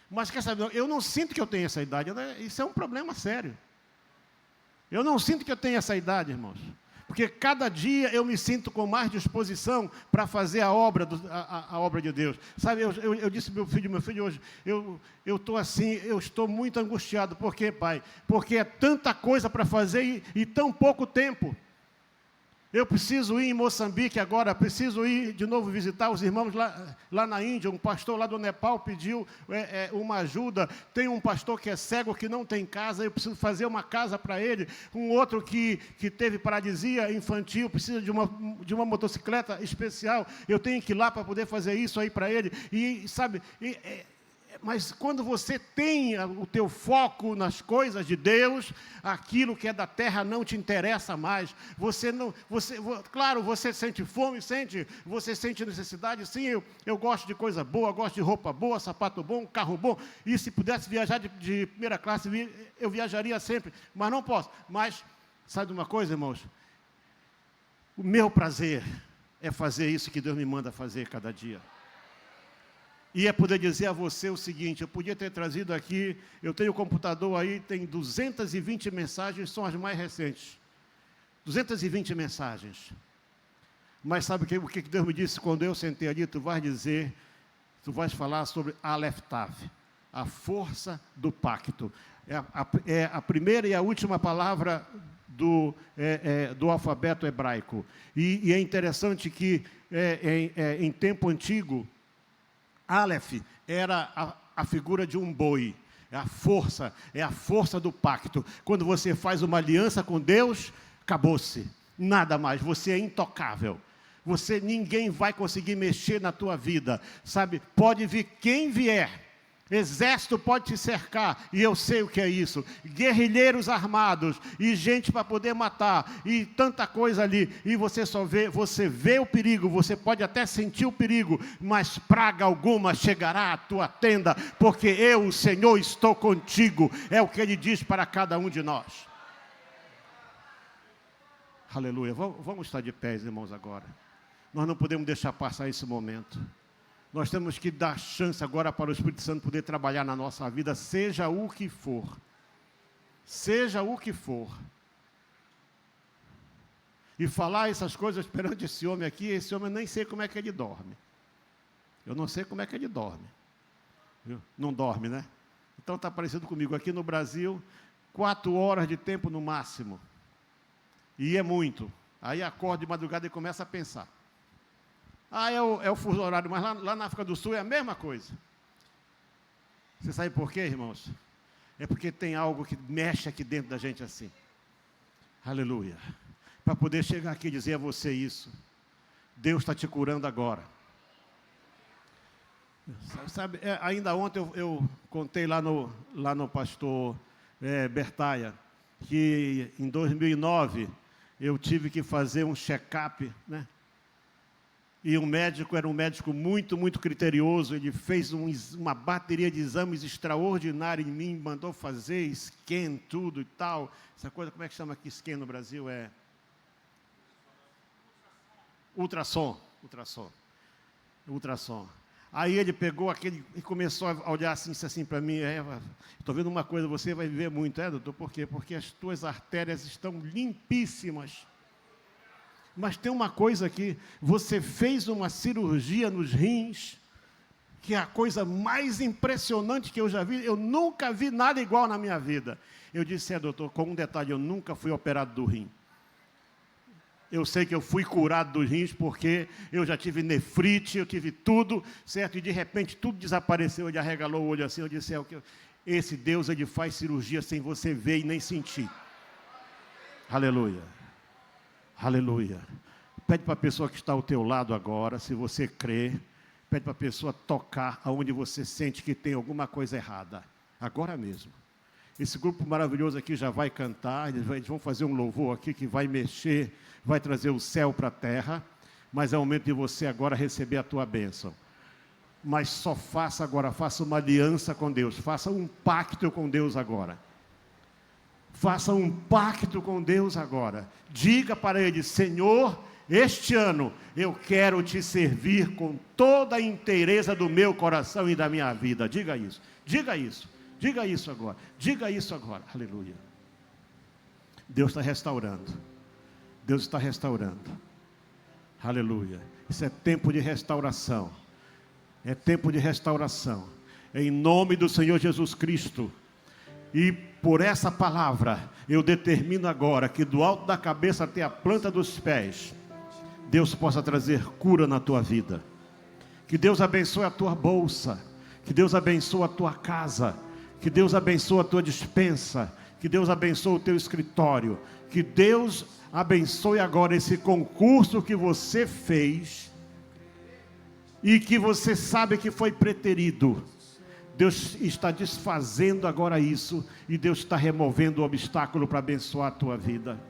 Mas quer saber, eu não sinto que eu tenho essa idade, isso é um problema sério. Eu não sinto que eu tenho essa idade, irmãos. Porque cada dia eu me sinto com mais disposição para fazer a obra de Deus. Sabe, eu disse ao meu filho hoje, eu estou assim, eu estou muito angustiado. Por quê, pai? Porque é tanta coisa para fazer e tão pouco tempo. Eu preciso ir em Moçambique agora, preciso ir de novo visitar os irmãos lá na Índia. Um pastor lá do Nepal pediu uma ajuda. Tem um pastor que é cego, que não tem casa, eu preciso fazer uma casa para ele. Um outro que teve paralisia infantil, precisa de uma motocicleta especial. Eu tenho que ir lá para poder fazer isso aí para ele. E sabe... Mas quando você tem o teu foco nas coisas de Deus, aquilo que é da terra não te interessa mais. Claro, você sente fome, você sente necessidade. Sim, eu gosto de coisa boa, gosto de roupa boa, sapato bom, carro bom. E se pudesse viajar de primeira classe, eu viajaria sempre. Mas não posso. Mas, sabe de uma coisa, irmãos? O meu prazer é fazer isso que Deus me manda fazer cada dia. E é poder dizer a você o seguinte, eu podia ter trazido aqui, eu tenho o computador aí, tem 220 mensagens, são as mais recentes. 220 mensagens. Mas sabe o que Deus me disse quando eu sentei ali? Tu vais falar sobre Aleph Tav, a força do pacto. É a primeira e a última palavra do alfabeto hebraico. E é interessante que em tempo antigo, Aleph era a figura de um boi, é a força do pacto. Quando você faz uma aliança com Deus, acabou-se, nada mais, você é intocável. Ninguém vai conseguir mexer na tua vida, sabe? Pode vir quem vier. Exército pode te cercar, e eu sei o que é isso. Guerrilheiros armados, e gente para poder matar, e tanta coisa ali. E você vê o perigo, você pode até sentir o perigo, mas praga alguma chegará à tua tenda, porque eu, o Senhor, estou contigo. É o que Ele diz para cada um de nós. Aleluia. Vamos estar de pés, irmãos, agora. Nós não podemos deixar passar esse momento. Nós temos que dar chance agora para o Espírito Santo poder trabalhar na nossa vida, seja o que for. Seja o que for. E falar essas coisas perante esse homem aqui, esse homem nem sei como é que ele dorme. Eu não sei como é que ele dorme. Viu? Não dorme, né? Então está parecido comigo. Aqui no Brasil, 4 horas de tempo no máximo. E é muito. Aí acorda de madrugada e começa a pensar. É o fuso horário, mas lá na África do Sul é a mesma coisa. Você sabe por quê, irmãos? É porque tem algo que mexe aqui dentro da gente assim. Aleluia. Para poder chegar aqui e dizer a você isso. Deus está te curando agora. Sabe, ainda ontem eu contei lá no pastor Bertaia, que em 2009 eu tive que fazer um check-up, né? E o médico era um médico muito, muito criterioso. Ele fez uma bateria de exames extraordinária em mim, mandou fazer scan, tudo e tal. Essa coisa, como é que chama aqui scan no Brasil? É ultrassom. Aí ele pegou aquele e começou a olhar assim para mim. Estou vendo uma coisa, você vai viver muito, doutor? Por quê? Porque as tuas artérias estão limpíssimas. Mas tem uma coisa aqui, você fez uma cirurgia nos rins, que é a coisa mais impressionante que eu já vi. Eu nunca vi nada igual na minha vida. Eu disse, doutor, com um detalhe, eu nunca fui operado do rim. Eu sei que eu fui curado dos rins porque eu já tive nefrite, eu tive tudo, certo? E de repente tudo desapareceu, ele arregalou o olho assim, eu disse, esse Deus, ele faz cirurgia sem você ver e nem sentir. Aleluia. Aleluia. Pede para a pessoa que está ao teu lado agora, se você crê, pede para a pessoa tocar aonde você sente que tem alguma coisa errada. Agora mesmo. Esse grupo maravilhoso aqui já vai cantar, eles vão fazer um louvor aqui que vai mexer, vai trazer o céu para a terra, mas é o momento de você agora receber a tua bênção. Mas só faça agora, faça uma aliança com Deus, faça um pacto com Deus agora. Faça um pacto com Deus agora. Diga para Ele: Senhor, este ano eu quero te servir com toda a inteireza do meu coração e da minha vida. Diga isso, diga isso, diga isso agora, diga isso agora. Aleluia. Deus está restaurando. Deus está restaurando. Aleluia. Isso é tempo de restauração. É tempo de restauração. Em nome do Senhor Jesus Cristo. E por essa palavra, eu determino agora que do alto da cabeça até a planta dos pés, Deus possa trazer cura na tua vida. Que Deus abençoe a tua bolsa. Que Deus abençoe a tua casa. Que Deus abençoe a tua despensa. Que Deus abençoe o teu escritório. Que Deus abençoe agora esse concurso que você fez e que você sabe que foi preterido. Deus está desfazendo agora isso e Deus está removendo o obstáculo para abençoar a tua vida.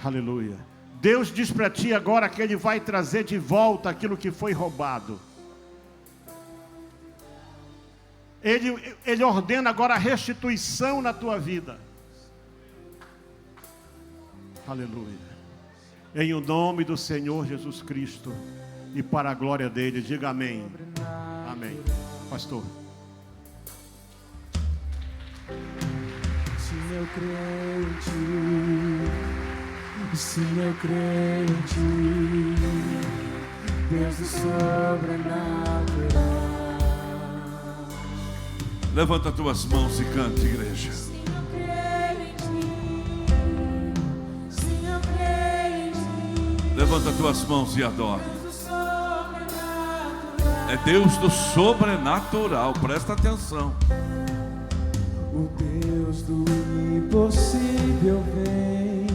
Aleluia. Deus diz para ti agora que Ele vai trazer de volta aquilo que foi roubado. Ele ordena agora a restituição na tua vida. Aleluia. Em o nome do Senhor Jesus Cristo e para a glória dele, diga amém. Amém. Pastor. Sim, eu creio em ti. Sim, eu creio em ti. Deus do sobrenatural. Levanta tuas mãos e cante, igreja. Sim, eu creio em ti. Sim, eu creio em ti. Levanta tuas mãos e adora. Deus do sobrenatural. É Deus do sobrenatural, presta atenção. O Deus do impossível vem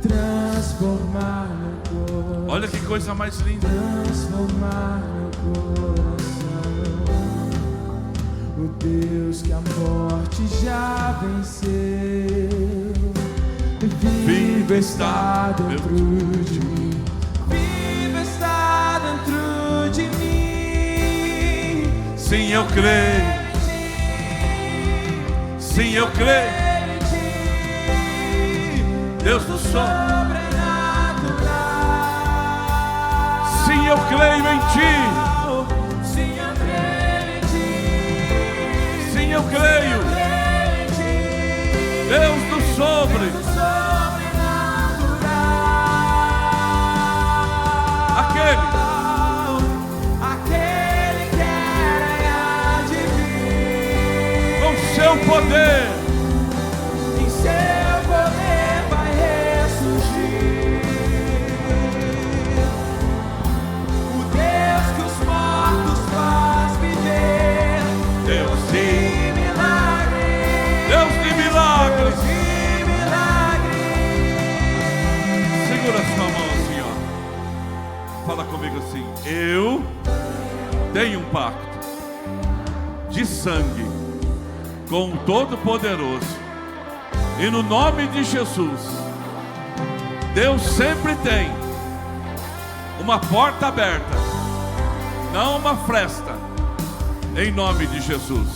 transformar meu coração. Olha que coisa mais linda. Transformar meu coração. O Deus que a morte já venceu, vivo está dentro de mim. Vivo está dentro de mim. Sim, eu creio. Sim, eu creio. Deus do sobrenatural. Sim, eu creio em ti. Sim, eu creio em ti. Sim, eu creio. Deus do sobrenatural. Aquele que era de mim. com seu poder. Em seu poder vai ressurgir. O Deus que os mortos faz viver. Deus de milagres. Deus de milagres. Deus de milagres. Segura sua mão assim, ó. Fala comigo assim: eu tenho um pacto de sangue com o Todo-Poderoso. E no nome de Jesus, Deus sempre tem uma porta aberta, não uma fresta. Em nome de Jesus.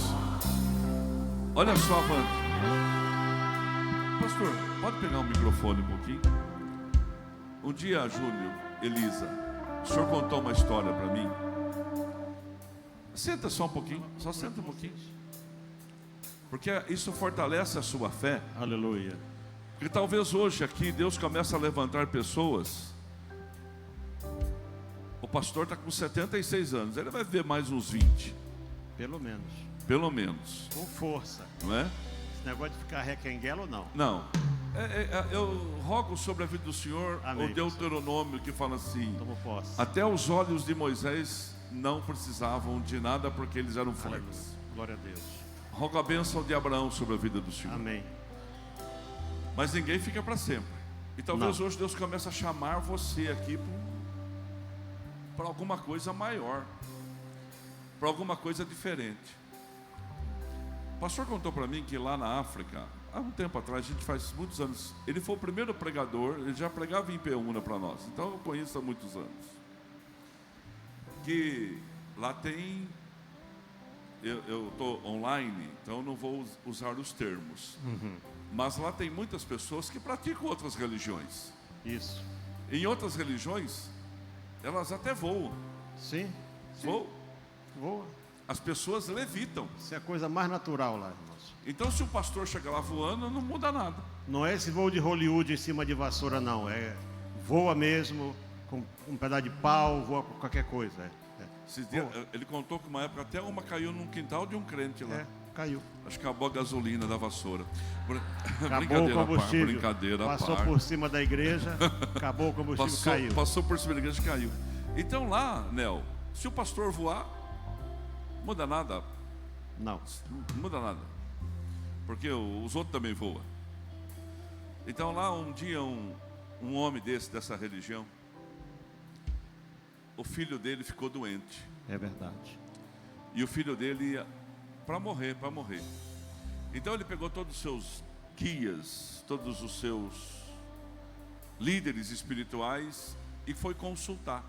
Olha só, Wanda. Pastor, pode pegar o microfone um pouquinho? Um dia, Júnior, Elisa, o senhor contou uma história para mim. Senta só um pouquinho, só senta um pouquinho. Porque isso fortalece a sua fé. Aleluia. E talvez hoje aqui Deus comece a levantar pessoas. O pastor está com 76 anos, ele vai ver mais uns 20. Pelo menos. Pelo menos. Com força. Não é? Esse negócio de ficar requenguelo, não. Não. Eu rogo sobre a vida do Senhor. Amém, o Deuteronômio que fala assim: Tomo posse. até os olhos de Moisés não precisavam de nada porque eles eram Aleluia. fortes. Glória a Deus. Rogo a bênção de Abraão sobre a vida do Senhor. Amém. Mas ninguém fica para sempre. E talvez Não. hoje Deus comece a chamar você aqui para alguma coisa maior. para alguma coisa diferente. O pastor contou para mim que lá na África, há um tempo atrás, a gente faz muitos anos, ele foi o primeiro pregador, ele já pregava em Peúna para nós, então eu conheço há muitos anos. Que lá tem, eu estou online, então não vou usar os termos, mas lá tem muitas pessoas que praticam outras religiões. Isso. Em outras religiões, elas até voam. Sim. Voam. Voa. As pessoas levitam. Isso é a coisa mais natural lá, irmãos. Então, se o pastor chegar lá voando, não muda nada. Não é esse voo de Hollywood em cima de vassoura, não. É voa mesmo, com um pedaço de pau, voa com qualquer coisa. Ele contou que uma época até uma caiu num quintal de um crente lá. Caiu. Acho que acabou a gasolina da vassoura. Acabou o combustível. Brincadeira, passou por cima da igreja, acabou o combustível, caiu. Passou por cima da igreja e caiu. Então lá, Nel, se o pastor voar, muda nada. Não muda nada. Porque os outros também voam. Então lá um dia um homem dessa religião, o filho dele ficou doente. É verdade. E o filho dele ia para morrer. Então ele pegou todos os seus guias, todos os seus líderes espirituais e foi consultar.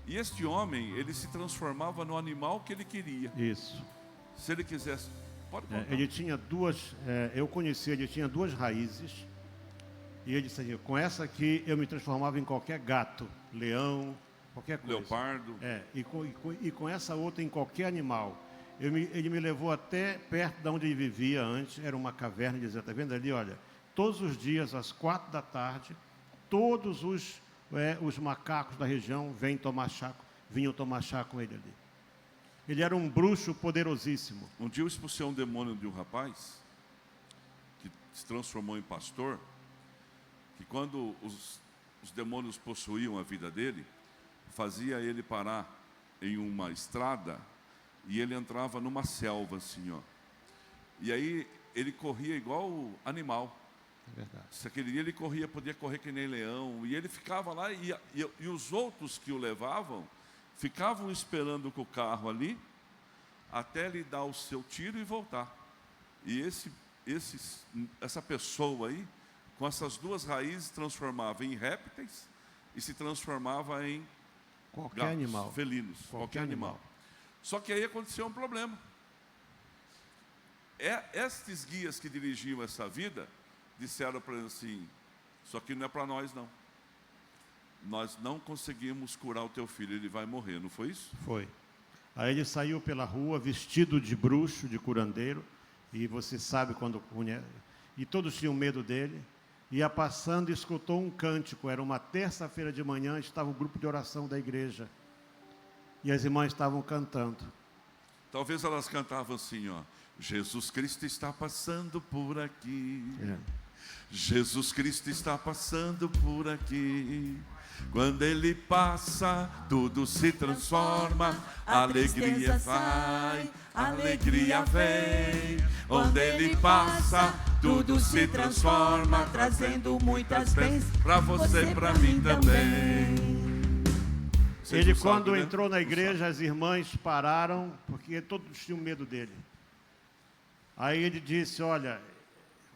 E este homem, ele se transformava no animal que ele queria. Isso. Se ele quisesse, pode contar. Ele tinha eu conheci, ele tinha duas raízes. E ele disse assim, com essa aqui eu me transformava em qualquer gato, leão, qualquer coisa. Leopardo. E com essa outra em qualquer animal. Ele me levou até perto de onde ele vivia antes, era uma caverna, e dizia, está vendo ali, olha, todos os dias às 4 da tarde, todos os macacos da região vinham tomar chá com ele ali. Ele era um bruxo poderosíssimo. Um dia eu expulsei um demônio de um rapaz, que se transformou em pastor, que quando os demônios possuíam a vida dele, fazia ele parar em uma estrada, e ele entrava numa selva assim, ó. E aí ele corria igual animal. É verdade. Se aquele dia ele corria, podia correr que nem leão. E ele ficava lá, e os outros que o levavam, ficavam esperando com o carro ali, até ele dar o seu tiro e voltar. E essa pessoa aí, com essas duas raízes, transformava em répteis e se transformava em qualquer gatos, animal. felinos, qualquer animal. Só que aí aconteceu um problema. Estes guias que dirigiam essa vida disseram para ele assim, isso aqui não é para nós não. Nós não conseguimos curar o teu filho, ele vai morrer, não foi isso? Foi. Aí ele saiu pela rua vestido de bruxo, de curandeiro, e você sabe quando... E todos tinham medo dele. Ia passando e escutou um cântico, era uma terça-feira de manhã, estava o grupo de oração da igreja. E as irmãs estavam cantando. Talvez elas cantavam assim, ó. Jesus Cristo está passando por aqui. Jesus Cristo está passando por aqui. Quando Ele passa, tudo se transforma. Alegria vai, alegria vem. Onde Ele passa, tudo se transforma, trazendo muitas bênçãos para você, para mim também. Ele, quando entrou na igreja, as irmãs pararam, porque todos tinham medo dele. Aí ele disse, olha,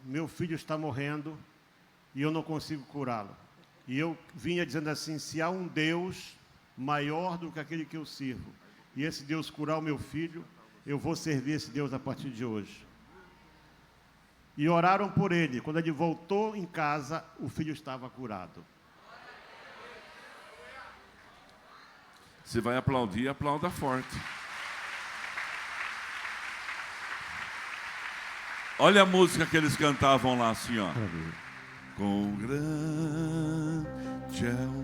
meu filho está morrendo e eu não consigo curá-lo. E eu vinha dizendo assim, se há um Deus maior do que aquele que eu sirvo, e esse Deus curar o meu filho, eu vou servir esse Deus a partir de hoje. E oraram por ele. Quando ele voltou em casa, o filho estava curado. Você vai aplaudir, aplauda forte. Olha a música que eles cantavam lá assim, ó. Com grande é o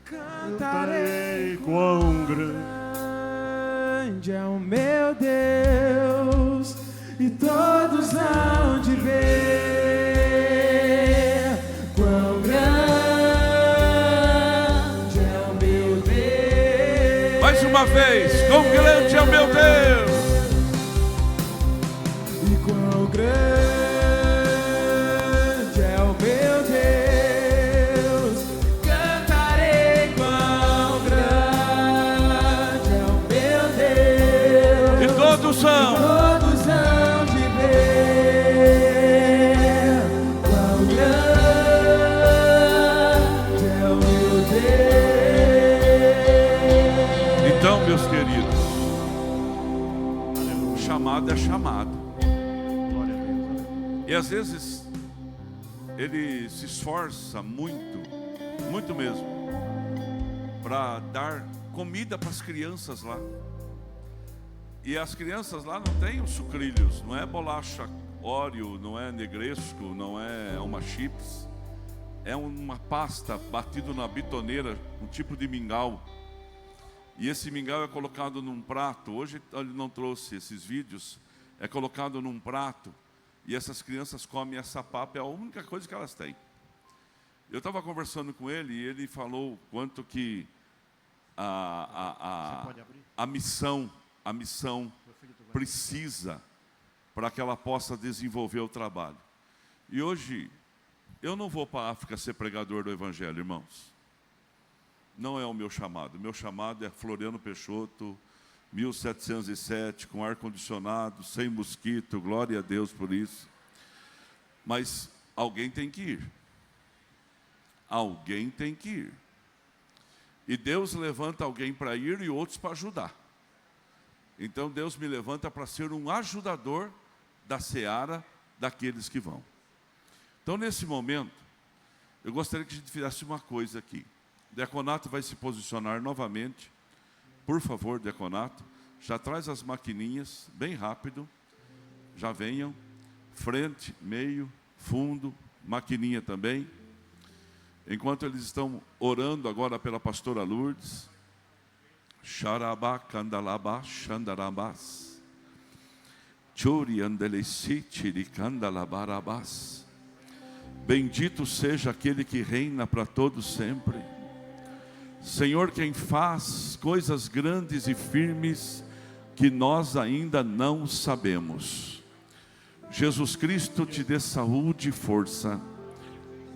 Cantarei quão grande é o meu Deus, e todos hão de ver quão grande é o meu Deus. Mais uma vez, quão grande é o meu Deus. E quão grande é o meu Deus, cantarei quão grande E às vezes ele se esforça muito, muito mesmo, para dar comida para as crianças lá. E as crianças lá não têm os sucrilhos, não é bolacha Oreo, não é negresco, não é uma chips. É uma pasta batida na bitoneira, um tipo de mingau. E esse mingau é colocado num prato. Hoje ele não trouxe esses vídeos. É colocado num prato. E essas crianças comem essa papa, é a única coisa que elas têm. Eu estava conversando com ele e ele falou quanto que a missão precisa para que ela possa desenvolver o trabalho. E hoje, eu não vou para a África ser pregador do Evangelho, irmãos. Não é o meu chamado. O meu chamado é Floriano Peixoto, 1707, com ar-condicionado, sem mosquito, glória a Deus por isso. Mas alguém tem que ir. Alguém tem que ir. E Deus levanta alguém para ir e outros para ajudar. Então Deus me levanta para ser um ajudador da seara daqueles que vão. Então nesse momento, eu gostaria que a gente fizesse uma coisa aqui. O diaconato vai se posicionar novamente. Por favor, diaconato, já traz as maquininhas, bem rápido. Já venham. Frente, meio, fundo, maquininha também. Enquanto eles estão orando agora pela pastora Lourdes. Xarabá, candalabá, xandarabás. Churi andelecite, candalabarabás. Bendito seja aquele que reina para todos sempre. Senhor, quem faz coisas grandes e firmes que nós ainda não sabemos. Jesus Cristo te dê saúde e força.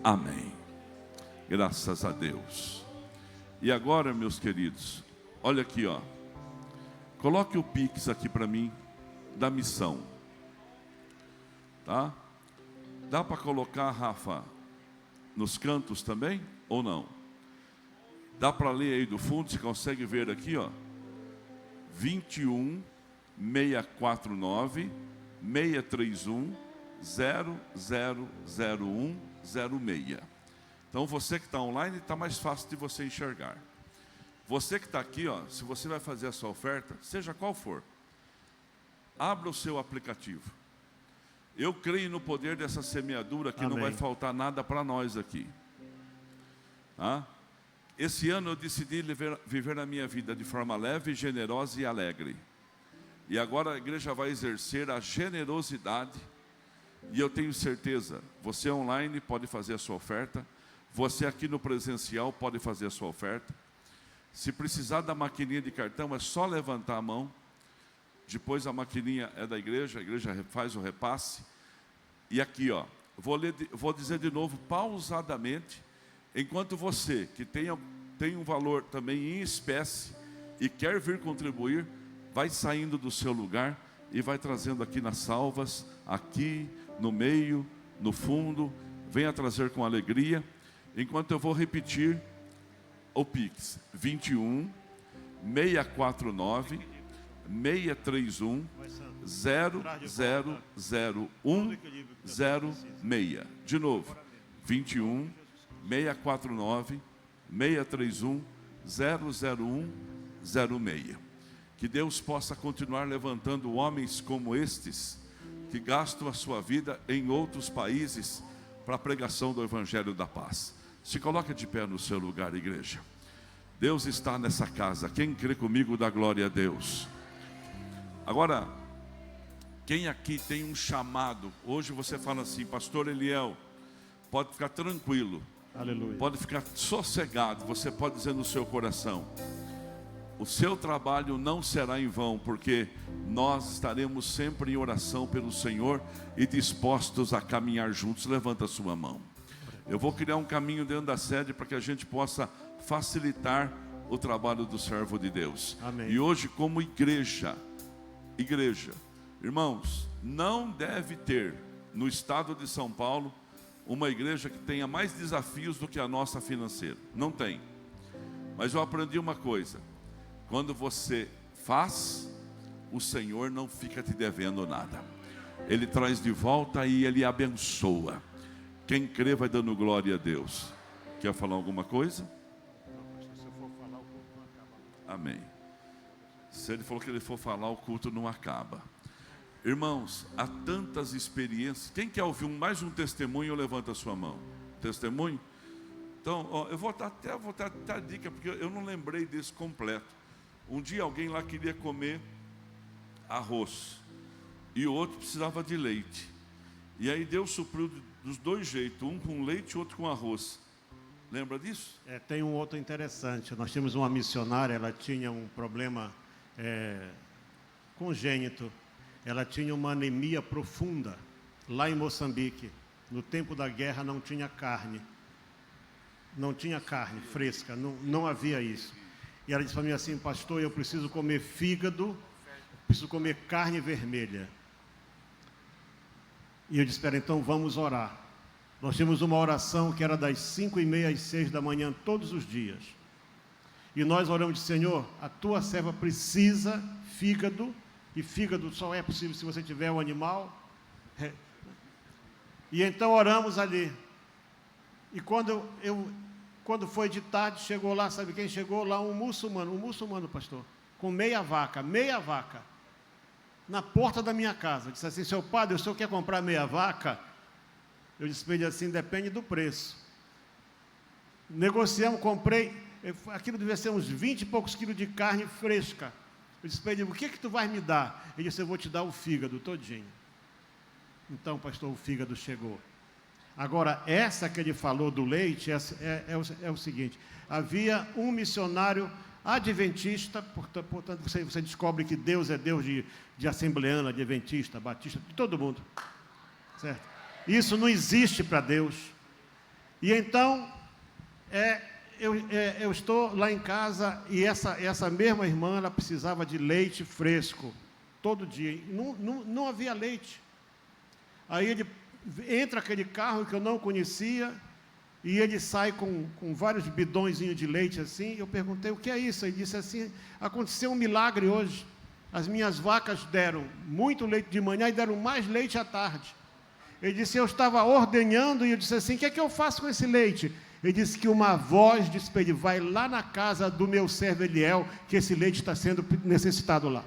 Amém. Graças a Deus. E agora, meus queridos, olha aqui, ó. Coloque o Pix aqui para mim, da missão. Tá? Dá para colocar, Rafa, nos cantos também? Ou não? Dá para ler aí do fundo, você consegue ver aqui, ó. 21 649 631 0001 06. Então você que está online, está mais fácil de você enxergar. Você que está aqui, ó, se você vai fazer a sua oferta, seja qual for, abra o seu aplicativo. Eu creio no poder dessa semeadura que Amém. Não vai faltar nada para nós aqui. Tá? Esse ano eu decidi viver a minha vida de forma leve, generosa e alegre. E agora a igreja vai exercer a generosidade. E eu tenho certeza, você online pode fazer a sua oferta. Você aqui no presencial pode fazer a sua oferta. Se precisar da maquininha de cartão, é só levantar a mão. Depois a maquininha é da igreja, a igreja faz o repasse. E aqui, ó, vou dizer de novo, pausadamente, enquanto você, que tem um valor também em espécie e quer vir contribuir, vai saindo do seu lugar e vai trazendo aqui nas salvas, aqui, no meio, no fundo, venha trazer com alegria, enquanto eu vou repetir o Pix, 21 649 631 0001 06. De novo, 21 649 631 001 06. Que Deus possa continuar levantando homens como estes, que gastam a sua vida em outros países para a pregação do Evangelho da Paz. Se coloque de pé no seu lugar, igreja. Deus está nessa casa. Quem crê comigo, dá glória a Deus. Agora, quem aqui tem um chamado? Hoje você fala assim, pastor Eliel, pode ficar tranquilo. Aleluia. Pode ficar sossegado. Você pode dizer no seu coração, o seu trabalho não será em vão, porque nós estaremos sempre em oração pelo Senhor e dispostos a caminhar juntos. Levanta a sua mão. Eu vou criar um caminho dentro da sede para que a gente possa facilitar o trabalho do servo de Deus. Amém. E hoje, como igreja, irmãos, não deve ter no estado de São Paulo uma igreja que tenha mais desafios do que a nossa financeira. Não tem. Mas eu aprendi uma coisa: quando você faz, o Senhor não fica te devendo nada. Ele traz de volta e Ele abençoa. Quem crê vai dando glória a Deus. Quer falar alguma coisa? Amém. Se ele falou que ele for falar, o culto não acaba. Irmãos, há tantas experiências. Quem quer ouvir mais um testemunho, levanta a sua mão. Testemunho? Então, ó, eu vou até a dica, porque eu não lembrei desse completo. Um dia alguém lá queria comer arroz e o outro precisava de leite. E aí Deus supriu dos dois jeitos, um com leite e outro com arroz. Lembra disso? Tem um outro interessante. Nós tínhamos uma missionária, ela tinha um problema congênito. Ela tinha uma anemia profunda lá em Moçambique. No tempo da guerra não tinha carne. Não tinha carne fresca, não havia isso. E ela disse para mim assim: pastor, eu preciso comer fígado, preciso comer carne vermelha. E eu disse: espera, então vamos orar. Nós tínhamos uma oração que era das 5h30 às 6 da manhã, todos os dias. E nós oramos de: Senhor, a tua serva precisa fígado, e fígado só é possível se você tiver um animal. E então oramos ali. E quando foi de tarde, chegou lá, sabe quem chegou lá? Um muçulmano, pastor, com meia vaca, na porta da minha casa. Disse assim: seu padre, o senhor quer comprar meia vaca? Eu disse para ele assim: depende do preço. Negociamos, comprei, aquilo devia ser uns 20 e poucos quilos de carne fresca. Eu disse para ele: o que tu vai me dar? Ele disse: eu vou te dar o fígado todinho. Então, pastor, o fígado chegou. Agora, essa que ele falou do leite é o seguinte: havia um missionário adventista, portanto você descobre que Deus é Deus de assembleana, de adventista, batista, de todo mundo, certo? Isso não existe para Deus. E então, eu estou lá em casa e essa mesma irmã, ela precisava de leite fresco, todo dia. Não havia leite. Aí entra aquele carro que eu não conhecia, e ele sai com vários bidõezinhos de leite assim. Eu perguntei: o que é isso? Ele disse assim: aconteceu um milagre hoje. As minhas vacas deram muito leite de manhã e deram mais leite à tarde. Ele disse: eu estava ordenhando, e eu disse assim: o que é que eu faço com esse leite? Ele disse que uma voz disse para ele: vai lá na casa do meu servo Eliel, que esse leite está sendo necessitado lá.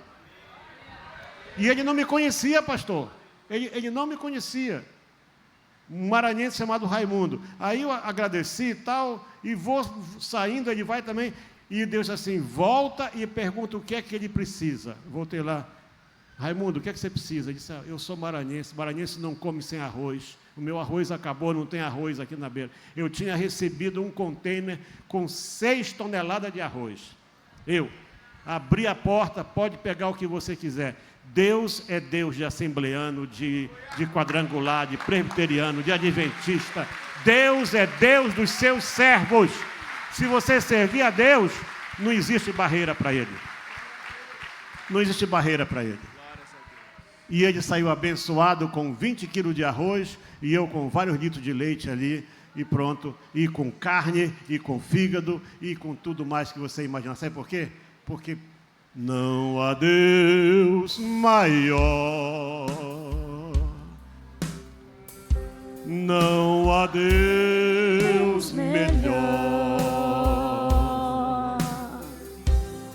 E ele não me conhecia, pastor. Ele não me conhecia. Um maranhense chamado Raimundo. Aí eu agradeci e tal, e vou saindo, ele vai também. E Deus assim: volta e pergunta o que é que ele precisa. Voltei lá: Raimundo, o que é que você precisa? Ele disse: eu sou maranhense não come sem arroz. O meu arroz acabou, não tem arroz aqui na beira. Eu tinha recebido um container com 6 toneladas de arroz. Eu abri a porta: pode pegar o que você quiser. Deus é Deus de assembleano, de quadrangular, de presbiteriano, de adventista. Deus é Deus dos seus servos. Se você servir a Deus, não existe barreira para Ele. Não existe barreira para Ele. E ele saiu abençoado com 20 quilos de arroz, e eu com vários litros de leite ali, e pronto, e com carne, e com fígado, e com tudo mais que você imaginar. Sabe por quê? Porque não há Deus maior, não há Deus melhor,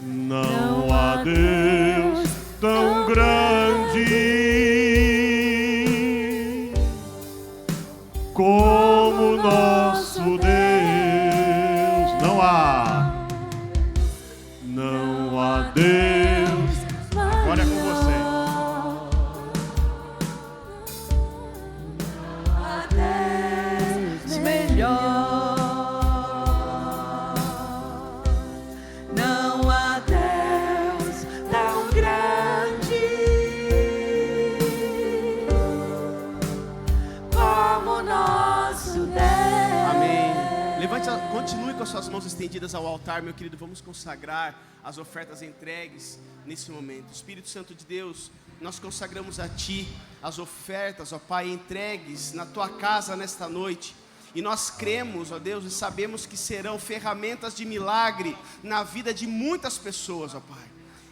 não há Deus tão grande como nosso Deus. Não há Deus. Agora é com você. Não há Deus melhor, não há Deus tão grande como nosso Deus. Amém. Continue com as suas mãos estendidas ao altar, meu querido. Vamos consagrar as ofertas entregues nesse momento. Espírito Santo de Deus, nós consagramos a Ti as ofertas, ó Pai, entregues na Tua casa nesta noite. E nós cremos, ó Deus, e sabemos que serão ferramentas de milagre na vida de muitas pessoas, ó Pai.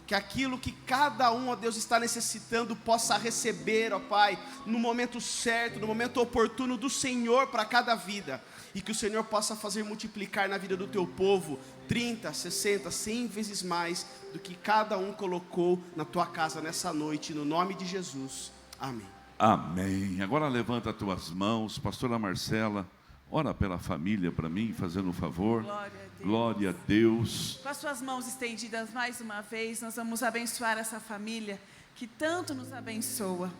que aquilo que cada um, ó Deus, está necessitando, possa receber, ó Pai, no momento certo, no momento oportuno do Senhor para cada vida, e que o Senhor possa fazer multiplicar na vida do teu povo, 30, 60, 100 vezes mais, do que cada um colocou na tua casa nessa noite, no nome de Jesus, amém. Amém. Agora levanta as tuas mãos, pastora Marcela, ora pela família para mim, fazendo um favor. Glória a Deus. Glória a Deus. Com as suas mãos estendidas mais uma vez, nós vamos abençoar essa família que tanto nos abençoa.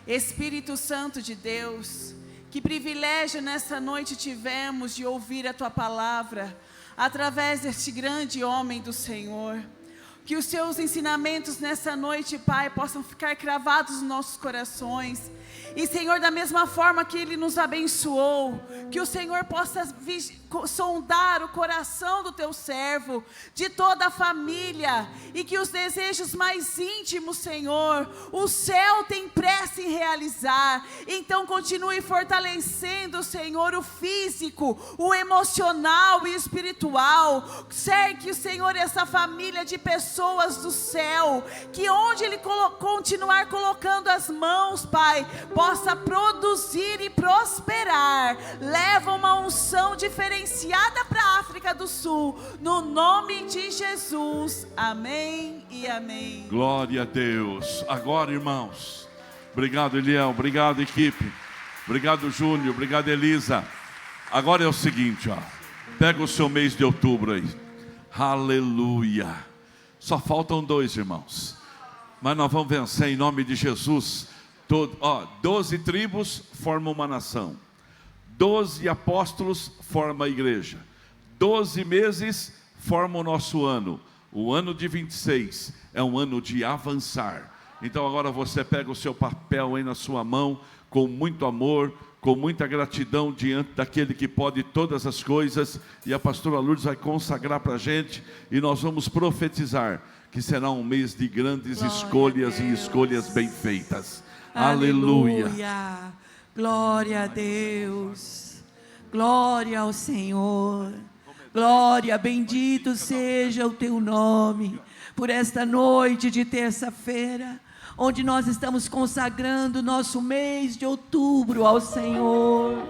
Espírito Santo de Deus, que privilégio nessa noite tivemos de ouvir a Tua palavra, através deste grande homem do Senhor. Que os Seus ensinamentos nessa noite, Pai, possam ficar cravados nos nossos corações. E, Senhor, da mesma forma que Ele nos abençoou, que o Senhor possa sondar o coração do Teu servo, de toda a família, e que os desejos mais íntimos, Senhor, o céu tem pressa em realizar. Então continue fortalecendo, Senhor, o físico, o emocional e o espiritual. Cerque, Senhor, essa família de pessoas do céu, que onde Ele continuar colocando as mãos, Pai, possa produzir e prosperar. Leva uma unção diferenciada para a África do Sul, no nome de Jesus, amém e amém. Glória a Deus. Agora, irmãos, obrigado, Eliel, obrigado, equipe, obrigado, Júnior, obrigado, Elisa. Agora é o seguinte, ó, pega o seu mês de outubro aí, aleluia. Só faltam 2, irmãos, mas nós vamos vencer em nome de Jesus. 12 tribos formam uma nação, 12 apóstolos formam a igreja, 12 meses formam o nosso ano. O ano de 26 é um ano de avançar. Então agora você pega o seu papel aí na sua mão, com muito amor, com muita gratidão diante daquele que pode todas as coisas, e a pastora Lourdes vai consagrar para a gente, e nós vamos profetizar que será um mês de grandes escolhas e escolhas bem feitas. Aleluia. Glória a Deus. Glória ao Senhor. Glória, bendito seja o teu nome por esta noite de terça-feira, onde nós estamos consagrando nosso mês de outubro ao Senhor.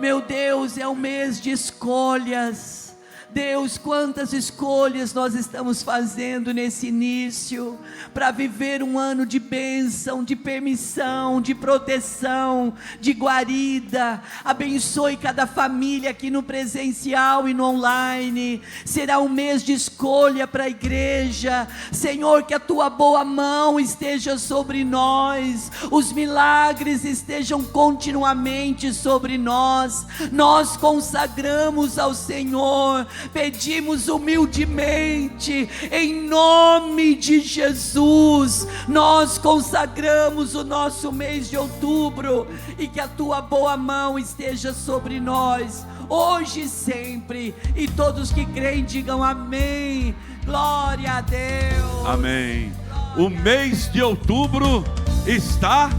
Meu Deus, é um mês de escolhas. Deus, quantas escolhas nós estamos fazendo nesse início, para viver um ano de bênção, de permissão, de proteção, de guarida. Abençoe cada família aqui no presencial e no online. Será um mês de escolha para a igreja. Senhor, que a tua boa mão esteja sobre nós, os milagres estejam continuamente sobre nós. Nós consagramos ao Senhor, pedimos humildemente, em nome de Jesus, nós consagramos o nosso mês de outubro, e que a tua boa mão esteja sobre nós, hoje e sempre, e todos que creem digam amém. Glória a Deus. Amém. O mês de outubro está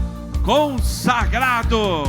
consagrado.